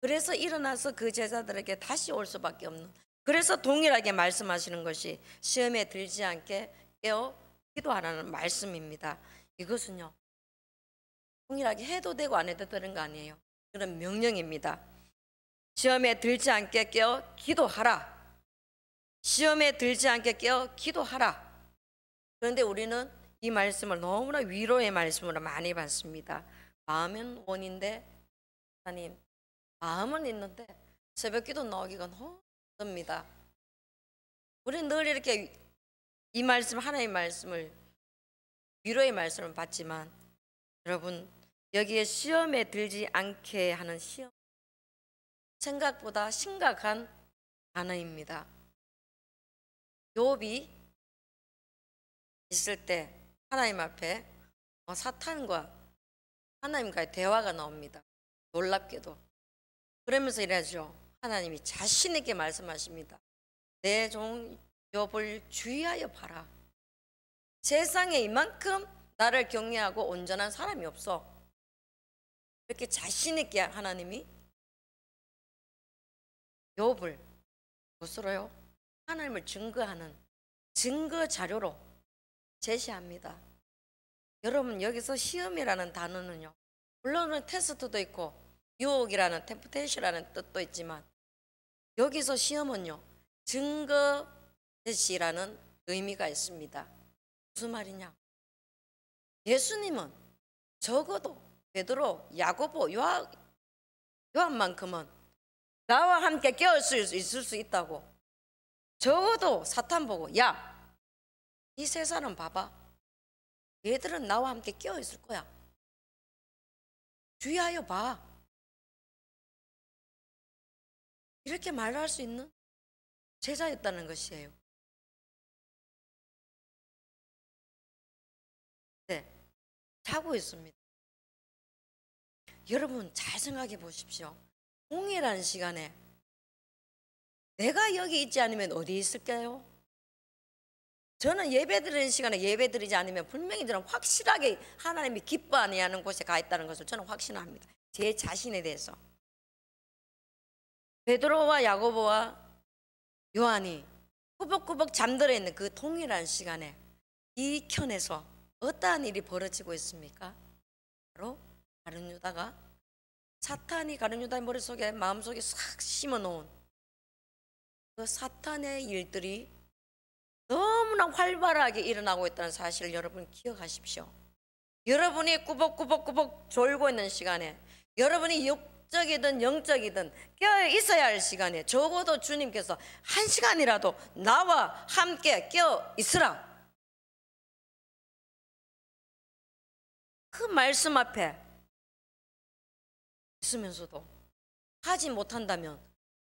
그래서 일어나서 그 제자들에게 다시 올 수밖에 없는, 그래서 동일하게 말씀하시는 것이 시험에 들지 않게 깨어 기도하라는 말씀입니다. 이것은요, 동일하게 해도 되고 안 해도 되는 거 아니에요. 그런 명령입니다. 시험에 들지 않게 깨어 기도하라. 시험에 들지 않게 깨어 기도하라. 그런데 우리는 이 말씀을 너무나 위로의 말씀으로 많이 받습니다. 마음은 원인데, 하나님, 마음은 있는데 새벽기도 나오기가 너무 힘듭니다. 우리는 늘 이렇게 이 말씀, 하나님의 말씀을, 위로의 말씀을 받지만, 여러분, 여기에 시험에 들지 않게 하는 시험, 생각보다 심각한 단어입니다. 욥이 있을 때 하나님 앞에 사탄과 하나님과의 대화가 나옵니다. 놀랍게도. 그러면서 이래죠. 하나님이 자신 있게 말씀하십니다. 내 종 욥을 주의하여 봐라. 세상에 이만큼 나를 경외하고 온전한 사람이 없어. 이렇게 자신 있게 하나님이 욥을 무엇으로요? 하나님을 증거하는 증거 자료로 제시합니다. 여러분, 여기서 시험이라는 단어는요, 물론은 테스트도 있고 유혹이라는 템프테이션이라는 뜻도 있지만, 여기서 시험은요, 증거 제시라는 의미가 있습니다. 무슨 말이냐? 예수님은 적어도 베드로, 야고보, 요한만큼은 나와 함께 깨어 있을 수 있다고, 적어도 사탄 보고, 야, 이 세 사람 봐봐, 얘들은 나와 함께 깨어 있을 거야, 주의하여 봐, 이렇게 말할 수 있는 제자였다는 것이에요. 네, 자고 있습니다. 여러분, 잘 생각해 보십시오. 동일한 시간에 내가 여기 있지 않으면 어디 있을까요? 저는 예배드리는 시간에 예배드리지 않으면 분명히 저는 확실하게 하나님이 기뻐 아니하는 곳에 가 있다는 것을 저는 확신합니다. 제 자신에 대해서. 베드로와 야고보와 요한이 꾸벅꾸벅 잠들어 있는 그 동일한 시간에 이 켠에서 어떠한 일이 벌어지고 있습니까? 바로 가룟 유다가, 사탄이 가룟 유다의 머릿속에, 마음속에 싹 심어놓은 그 사탄의 일들이 너무나 활발하게 일어나고 있다는 사실을 여러분 기억하십시오. 여러분이 꾸벅꾸벅꾸벅 졸고 있는 시간에, 여러분이 육적이든 영적이든 깨어 있어야 할 시간에 적어도 주님께서 한 시간이라도 나와 함께 깨어 있으라, 그 말씀 앞에 있으면서도 하지 못한다면,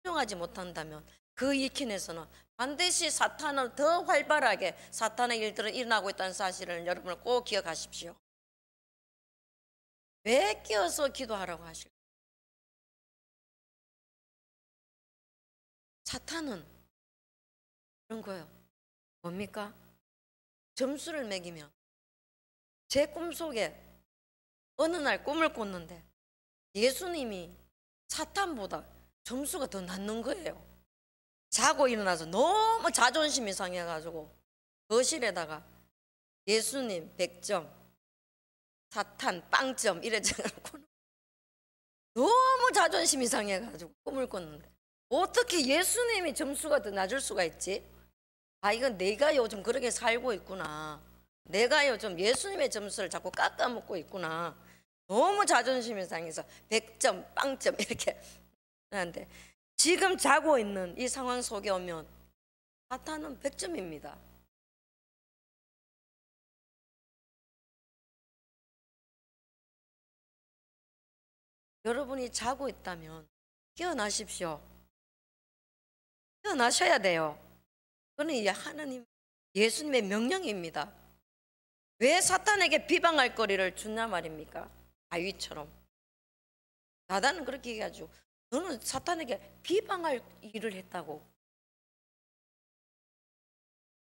수용하지 못한다면 그 이킨에서는 반드시 사탄은 더 활발하게 사탄의 일들은 일어나고 있다는 사실을 여러분은 꼭 기억하십시오. 왜 깨어서 기도하라고 하실까요? 사탄은 그런 거예요. 뭡니까? 점수를 매기면, 제 꿈속에 어느 날 꿈을 꿨는데 예수님이 사탄보다 점수가 더 낮는 거예요. 자고 일어나서 너무 자존심이 상해가지고 거실에다가 예수님 100점, 사탄 빵점 이래 적어놓고 너무 자존심이 상해가지고 꿈을 꿨는데, 어떻게 예수님이 점수가 더 낮을 수가 있지? 아, 이건 내가 요즘 그렇게 살고 있구나, 내가 요즘 예수님의 점수를 자꾸 깎아먹고 있구나, 너무 자존심이 상해서 100점 빵점 이렇게 하는데, 지금 자고 있는 이 상황 속에 오면 사탄은 100점입니다. 여러분이 자고 있다면 깨어나십시오. 깨어나셔야 돼요. 그건 이제 하나님, 예수님의 명령입니다. 왜 사탄에게 비방할 거리를 주냐 말입니까? 다윗처럼. 나단은 그렇게 얘기하죠. 너는 사탄에게 비방할 일을 했다고.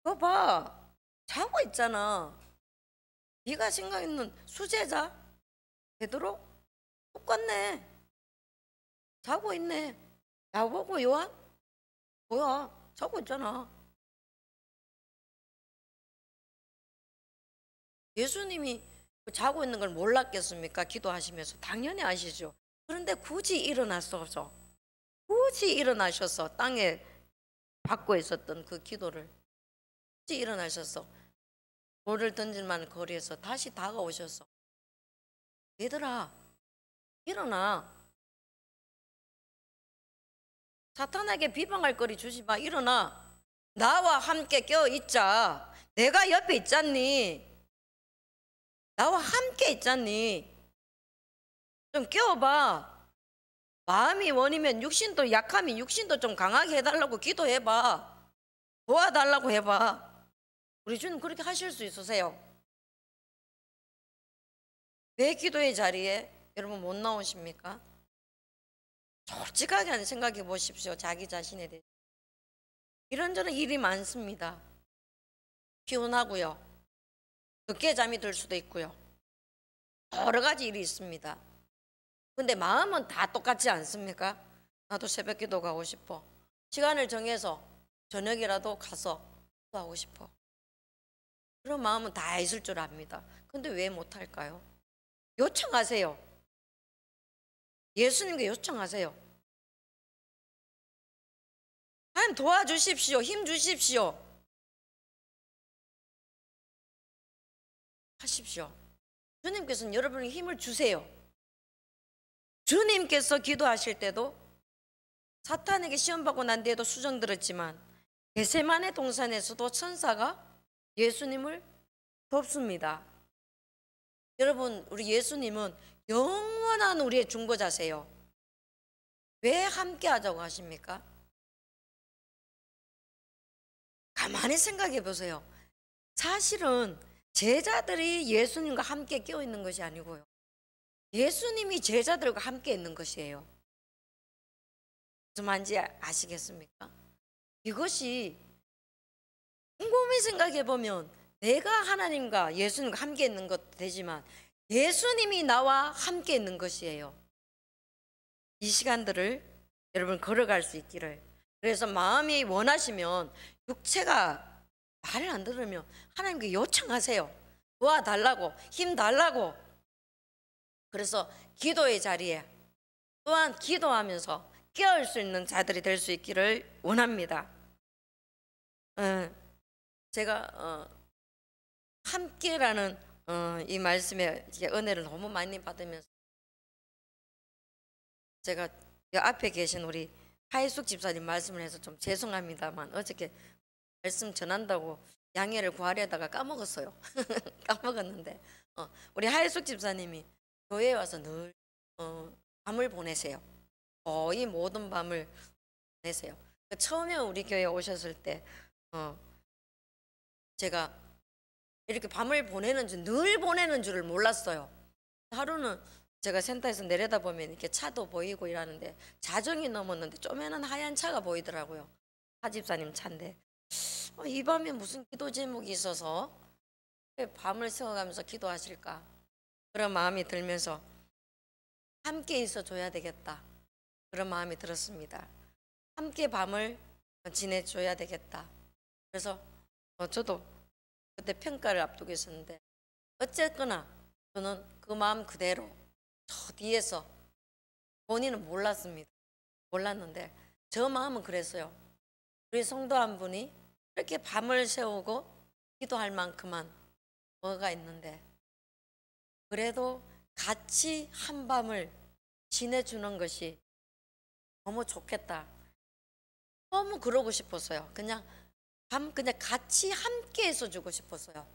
그거 봐, 자고 있잖아. 네가 생각했는 수제자 베드로 똑같네. 자고 있네. 야고보, 요한 뭐야, 자고 있잖아. 예수님이 자고 있는 걸 몰랐겠습니까? 기도하시면서 당연히 아시죠. 그런데 굳이 일어나셔서, 굳이 일어나셔서 땅에 받고 있었던 그 기도를 굳이 일어나셔서 돌을 던질 만한 거리에서 다시 다가오셔서, 얘들아 일어나. 사탄에게 비방할 거리 주지 마. 일어나. 나와 함께 깨어 있자. 내가 옆에 있잖니. 나와 함께 있잖니. 좀 깨워봐. 마음이 원이면 육신도 약하면 육신도 좀 강하게 해달라고 기도해봐. 도와달라고 해봐. 우리 주님 그렇게 하실 수 있으세요? 왜 기도의 자리에 여러분 못 나오십니까? 솔직하게 생각해 보십시오. 자기 자신에 대해. 이런저런 일이 많습니다. 피곤하고요. 늦게 잠이 들 수도 있고요. 여러 가지 일이 있습니다. 근데 마음은 다 똑같지 않습니까? 나도 새벽 기도 가고 싶어. 시간을 정해서 저녁이라도 가서 기도하고 싶어. 그런 마음은 다 있을 줄 압니다. 근데 왜 못할까요? 요청하세요. 예수님께 요청하세요. 하나님 도와주십시오. 힘 주십시오. 하십시오. 주님께서는 여러분에게 힘을 주세요. 주님께서 기도하실 때도 사탄에게 시험받고 난 뒤에도 수정 들었지만 겟세마네 동산에서도 천사가 예수님을 돕습니다. 여러분, 우리 예수님은 영원한 우리의 중보자세요. 왜 함께 하자고 하십니까? 가만히 생각해 보세요. 사실은 제자들이 예수님과 함께 깨어 있는 것이 아니고요, 예수님이 제자들과 함께 있는 것이에요. 무슨 말인지 아시겠습니까? 이것이 곰곰이 생각해 보면 내가 하나님과 예수님과 함께 있는 것도 되지만 예수님이 나와 함께 있는 것이에요. 이 시간들을 여러분 걸어갈 수 있기를. 그래서 마음이 원하시면 육체가 말을 안 들으면 하나님께 요청하세요. 도와달라고, 힘 달라고. 그래서 기도의 자리에 또한 기도하면서 깨어올 수 있는 자들이 될 수 있기를 원합니다. 제가 함께라는 이 말씀에 은혜를 너무 많이 받으면서 제가 이 앞에 계신 우리 하이숙 집사님 말씀을 해서 좀 죄송합니다만 어저께 말씀 전한다고 양해를 구하려다가 까먹었어요. 까먹었는데 우리 하이숙 집사님이 교회에 와서 늘 밤을 보내세요. 거의 모든 밤을 보내세요. 처음에 우리 교회에 오셨을 때 제가 이렇게 밤을 보내는 줄, 늘 보내는 줄을 몰랐어요. 하루는 제가 센터에서 내려다보면 이렇게 차도 보이고 이러는데 자정이 넘었는데 쪼매난 하얀 차가 보이더라고요. 하 집사님 차인데 이 밤에 무슨 기도 제목이 있어서 밤을 새워가면서 기도하실까, 그런 마음이 들면서 함께 있어 줘야 되겠다, 그런 마음이 들었습니다. 함께 밤을 지내줘야 되겠다. 그래서 저도 그때 평가를 앞두고 있었는데 어쨌거나 저는 그 마음 그대로 저 뒤에서, 본인은 몰랐는데 저 마음은 그랬어요. 우리 성도 한 분이 이렇게 밤을 새우고 기도할 만큼만 뭐가 있는데 그래도 같이 한 밤을 지내주는 것이 너무 좋겠다, 너무 그러고 싶었어요. 그냥 같이 함께 해서 주고 싶었어요.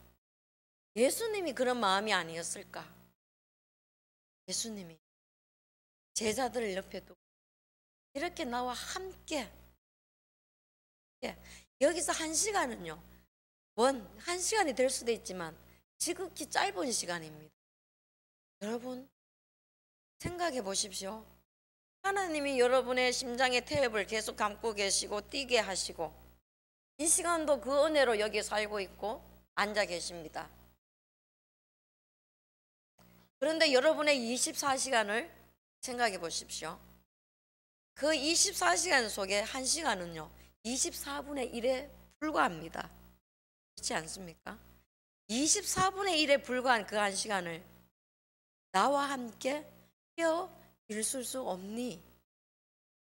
예수님이 그런 마음이 아니었을까? 예수님이 제자들을 옆에 두고 이렇게 나와 함께, 여기서 1시간은요, 1시간이 될 수도 있지만 지극히 짧은 시간입니다. 여러분 생각해 보십시오. 하나님이 여러분의 심장의 태엽을 계속 감고 계시고 뛰게 하시고, 이 시간도 그 은혜로 여기 살고 있고 앉아 계십니다. 그런데 여러분의 24시간을 생각해 보십시오. 그 24시간 속에 1시간은요 24분의 1에 불과합니다. 그렇지 않습니까? 24분의 1에 불과한 그 1시간을 나와 함께 있을 수 없니?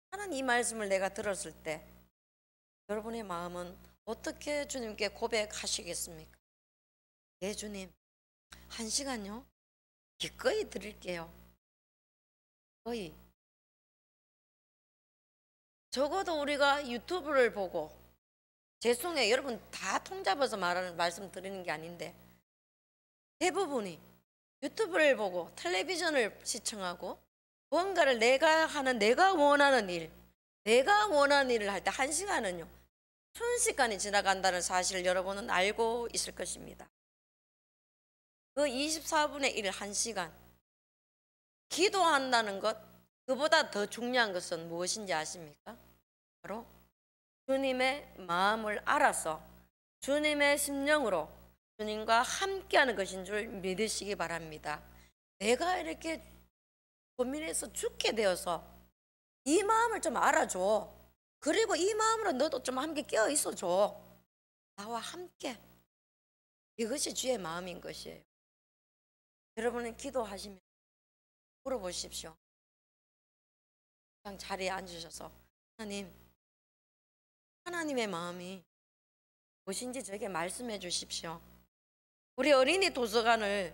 하는 이 말씀을 내가 들었을 때 여러분의 마음은 어떻게 주님께 고백하시겠습니까? 네, 주님, 1시간요 기꺼이 드릴게요. 거의. 적어도 우리가 유튜브를 보고, 죄송해요, 여러분 다 통잡아서 말씀 드리는 게 아닌데 대부분이 유튜브를 보고 텔레비전을 시청하고 뭔가를 내가 원하는 일을 할 때 1시간은요 순식간에 지나간다는 사실을 여러분은 알고 있을 것입니다. 그 24분의 1, 1시간 기도한다는 것, 그보다 더 중요한 것은 무엇인지 아십니까? 바로 주님의 마음을 알아서 주님의 심령으로 주님과 함께하는 것인 줄 믿으시기 바랍니다. 내가 이렇게 고민해서 죽게 되어서 이 마음을 좀 알아줘. 그리고 이 마음으로 너도 좀 함께 깨어 있어줘. 나와 함께. 이것이 주의 마음인 것이에요. 여러분은 기도하시면 물어보십시오. 그냥 자리에 앉으셔서, 하나님의 마음이 무엇인지 저에게 말씀해 주십시오. 우리 어린이 도서관을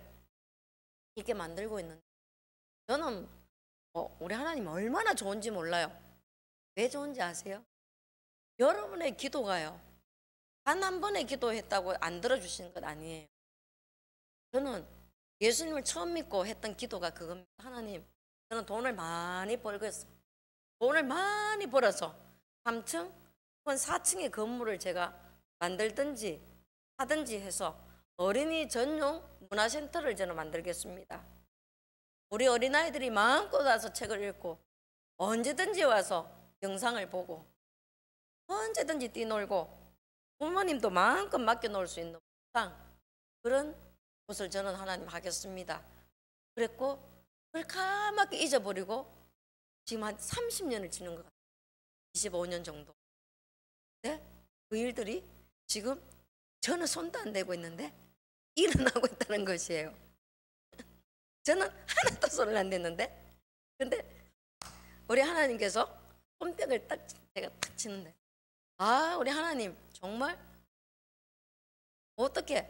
이렇게 만들고 있는데 저는 우리 하나님 얼마나 좋은지 몰라요. 왜 좋은지 아세요? 여러분의 기도가요, 단 한 번의 기도했다고 안 들어주시는 것 아니에요. 저는 예수님을 처음 믿고 했던 기도가 그겁니다. 하나님, 저는 돈을 많이 벌겠어요. 돈을 많이 벌어서 3층 혹은 4층의 건물을 제가 만들든지 하든지 해서 어린이 전용 문화센터를 저는 만들겠습니다. 우리 어린아이들이 마음껏 와서 책을 읽고 언제든지 와서 영상을 보고 언제든지 뛰놀고 부모님도 마음껏 맡겨놓을 수 있는 그런 곳을 저는 하나님 하겠습니다. 그랬고 그걸 까맣게 잊어버리고 지금 한 30년을 지는 것 같아요. 25년 정도. 네? 그 일들이 지금 저는 손도 안 대고 있는데 일어나고 있다는 것이에요. 저는 하나도 손을 안 댔는데, 근데 우리 하나님께서 손뼉을 제가 딱 치는데, 우리 하나님 정말 어떻게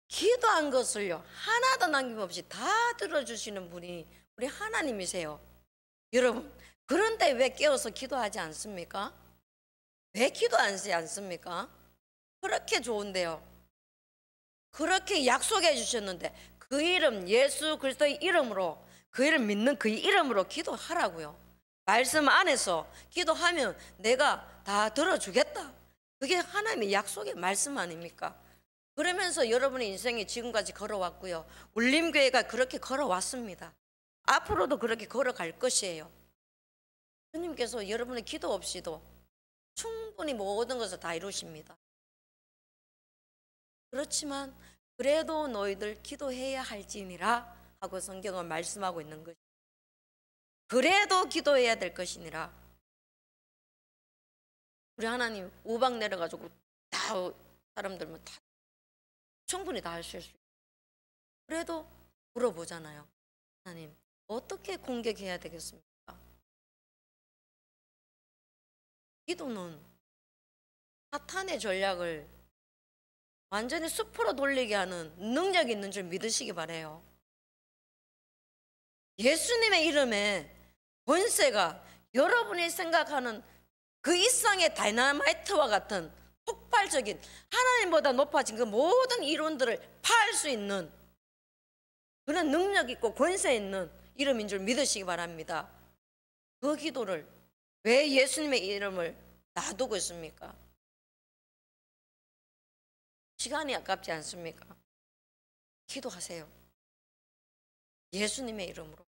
기도한 것을요 하나도 남김없이 다 들어주시는 분이 우리 하나님이세요. 여러분, 그런데 왜 깨어서 기도하지 않습니까? 왜 기도하지 않습니까? 그렇게 좋은데요, 그렇게 약속해 주셨는데 그 이름, 예수 그리스도의 이름으로, 그 이름 믿는 그 이름으로 기도하라고요. 말씀 안에서 기도하면 내가 다 들어주겠다. 그게 하나님의 약속의 말씀 아닙니까? 그러면서 여러분의 인생이 지금까지 걸어왔고요, 울림교회가 그렇게 걸어왔습니다. 앞으로도 그렇게 걸어갈 것이에요. 주님께서 여러분의 기도 없이도 충분히 모든 것을 다 이루십니다. 그렇지만 그래도 너희들 기도해야 할지니라 하고 성경은 말씀하고 있는 것이죠. 그래도 기도해야 될 것이니라. 우리 하나님 우박 내려가지고 다 사람들만 다 충분히 다 할 수 있어요. 그래도 물어보잖아요. 하나님, 어떻게 공격해야 되겠습니까? 기도는 사탄의 전략을 완전히 수포로 돌리게 하는 능력이 있는 줄 믿으시기 바라요. 예수님의 이름에 권세가 여러분이 생각하는 그 이상의 다이너마이트와 같은 폭발적인 하나님보다 높아진 그 모든 이론들을 파할 수 있는 그런 능력 있고 권세 있는 이름인 줄 믿으시기 바랍니다. 그 기도를 왜 예수님의 이름을 놔두고 있습니까? 시간이 아깝지 않습니까? 기도하세요. 예수님의 이름으로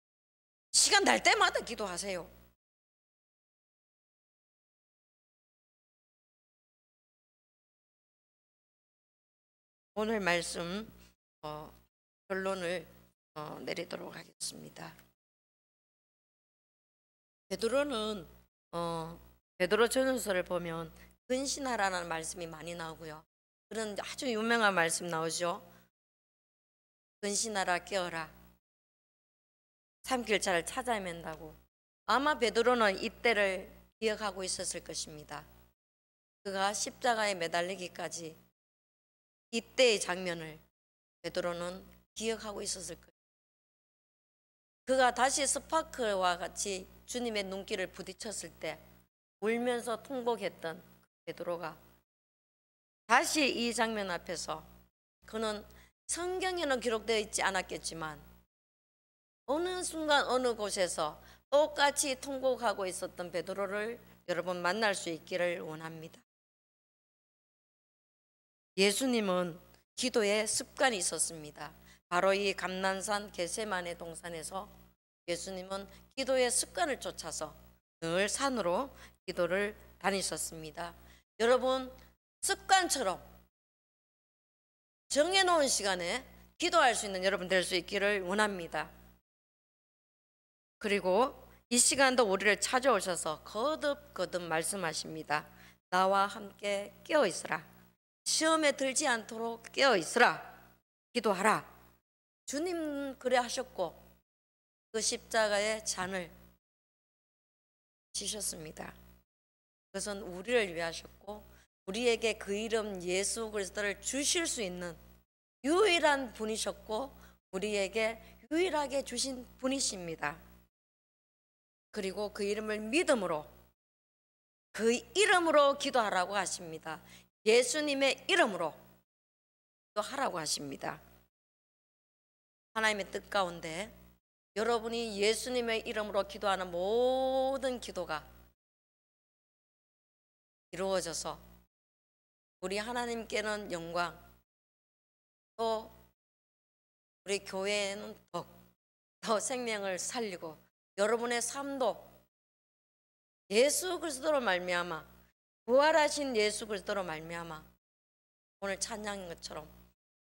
시간 날 때마다 기도하세요. 오늘 말씀 결론을 내리도록 하겠습니다. 베드로는 베드로 전서를 보면 근신하라는 말씀이 많이 나오고요. 그런 아주 유명한 말씀 나오죠. 근신하라, 깨어라, 참길자를 찾아야 한다고. 아마 베드로는 이때를 기억하고 있었을 것입니다. 그가 십자가에 매달리기까지 이때의 장면을 베드로는 기억하고 있었을 것입니다. 그가 다시 스파크와 같이 주님의 눈길을 부딪혔을 때 울면서 통곡했던 베드로가 다시 이 장면 앞에서, 그는 성경에는 기록되어 있지 않았겠지만 어느 순간 어느 곳에서 똑같이 통곡하고 있었던 베드로를 여러분 만날 수 있기를 원합니다. 예수님은 기도에 습관이 있었습니다. 바로 이 감난산 겟세마네 동산에서 예수님은 기도의 습관을 쫓아서 늘 산으로 기도를 다니셨습니다. 여러분, 습관처럼 정해놓은 시간에 기도할 수 있는 여러분 될 수 있기를 원합니다. 그리고 이 시간도 우리를 찾아오셔서 거듭거듭 말씀하십니다. 나와 함께 깨어있으라. 시험에 들지 않도록 깨어있으라. 기도하라. 주님 그래 하셨고 그 십자가의 잔을 지셨습니다. 그것은 우리를 위해 하셨고 우리에게 그 이름 예수 그리스도를 주실 수 있는 유일한 분이셨고 우리에게 유일하게 주신 분이십니다. 그리고 그 이름을 믿음으로, 그 이름으로 기도하라고 하십니다. 예수님의 이름으로 기도하라고 하십니다. 하나님의 뜻 가운데 여러분이 예수님의 이름으로 기도하는 모든 기도가 이루어져서 우리 하나님께는 영광, 또 우리 교회에는 더 생명을 살리고 여러분의 삶도 예수 그리스도로 말미암아, 부활하신 예수 그리스도로 말미암아 오늘 찬양인 것처럼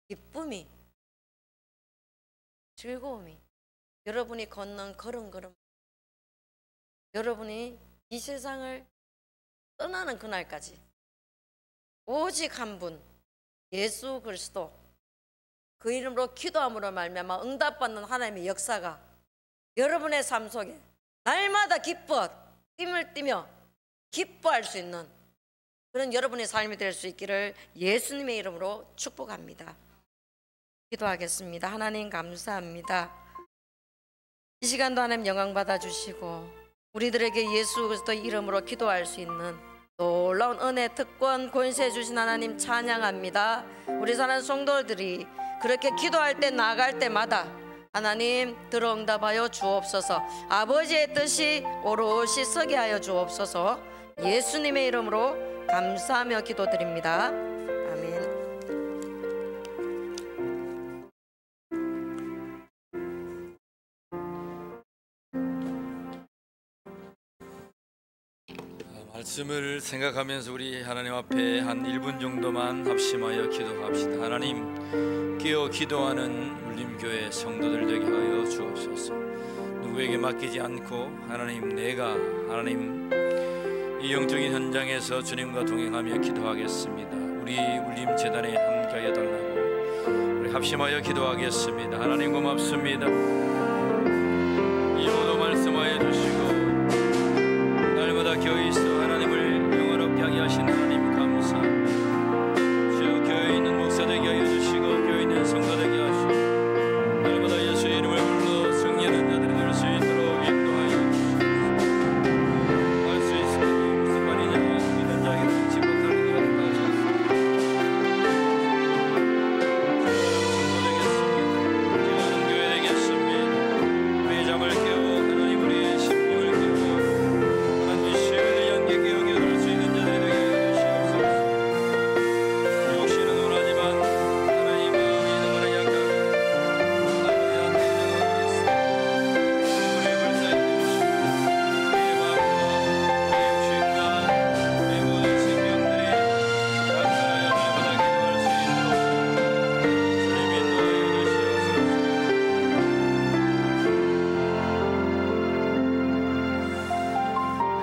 기쁨이, 즐거움이 여러분이 걷는 걸음걸음, 여러분이 이 세상을 떠나는 그날까지 오직 한 분 예수 그리스도, 그 이름으로 기도함으로 말미암아 응답받는 하나님의 역사가 여러분의 삶 속에 날마다 띠을 띠며 기뻐할 수 있는 그런 여러분의 삶이 될 수 있기를 예수님의 이름으로 축복합니다. 기도하겠습니다. 하나님 감사합니다. 이 시간도 하나님 영광 받아주시고 우리들에게 예수 그리스도 이름으로 기도할 수 있는 놀라운 은혜, 특권, 권세 주신 하나님 찬양합니다. 우리 사랑하는 성도들이 그렇게 기도할 때, 나아갈 때마다 하나님 들어응답하여 주옵소서. 아버지의 뜻이 오롯이 서게 하여 주옵소서. 예수님의 이름으로 감사하며 기도드립니다. 아멘. 말씀을 생각하면서 우리 하나님 앞에 한 1분 정도만 합심하여 기도합시다. 하나님, 깨어 기도하는 울림교회 성도들 되게 하여 주옵소서. 누구에게 맡기지 않고 하나님, 내가 하나님 이 영적인 현장에서 주님과 동행하며 기도하겠습니다. 우리 울림재단에 함께하여 달라고 우리 합심하여 기도하겠습니다. 하나님 고맙습니다. 이후도 말씀하여 주시고 날마다 껴있어 하나님을 영원롭게 하게 하신 하나님 감사합니다. 주여, 교회에 있는 목사 되게 하여 주시고 교회에 있는 성도 되게 하시고 날마다 예수의 이름을 불러 승리하는 자들이 될 수 있도록 인도하여 주시고 할 수 있으면 무슨 말이냐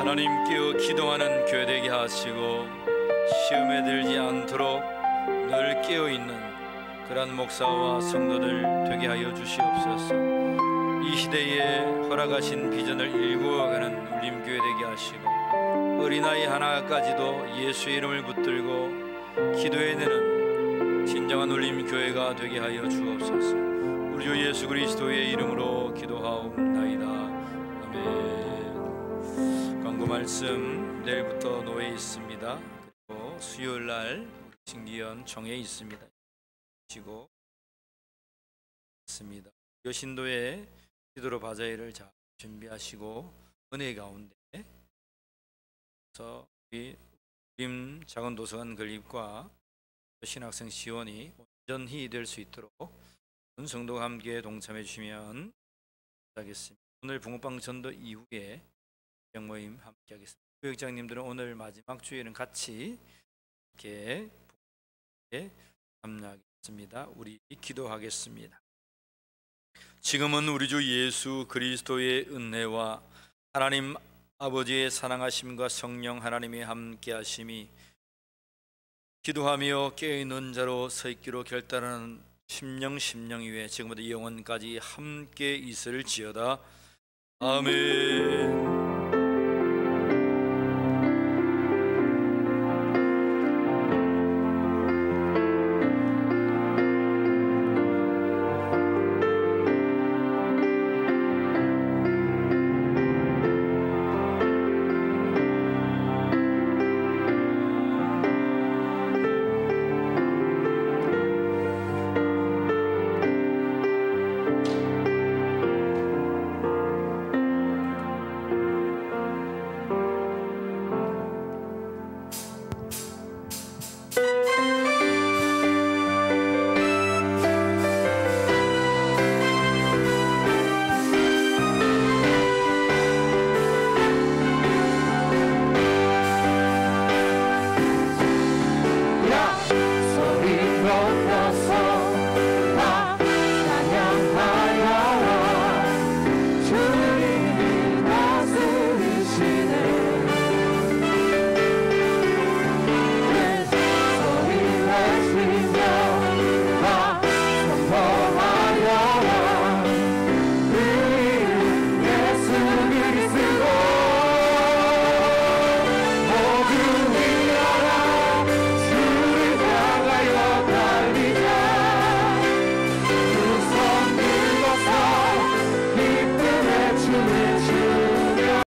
하나님 깨어 기도하는 교회 되게 하시고 시험에 들지 않도록 늘 깨어있는 그러한 목사와 성도들 되게 하여 주시옵소서. 이 시대에 허락하신 비전을 일구어가는 울림교회 되게 하시고 어린아이 하나까지도 예수의 이름을 붙들고 기도해내는 진정한 울림교회가 되게 하여 주옵소서. 우리 주 예수 그리스도의 이름으로 기도하옵나이다. 아멘. 광고 말씀 내일부터 노예에 있습니다. 그리고 수요일날 신기연 정회에 있습니다. 지고 있습니다. 여신도의 기도로 바자회를 잘 준비하시고 은혜 가운데 그래서 우리 작은 도서관 건립과 신학생 지원이 온전히 될 수 있도록 성도가 함께 동참해 주시면 감사하겠습니다. 오늘 붕어빵 전도 이후에 모임 함께 하겠습니다. 교육장님들은 오늘 마지막 주일은 같이 이렇게 참여하겠습니다. 우리 기도하겠습니다. 지금은 우리 주 예수 그리스도의 은혜와 하나님 아버지의 사랑하심과 성령 하나님의 함께하심이 기도하며 깨어있는 자로 서 있기로 결단하는 심령 위에 지금부터 영원까지 함께 있을지어다. 아멘.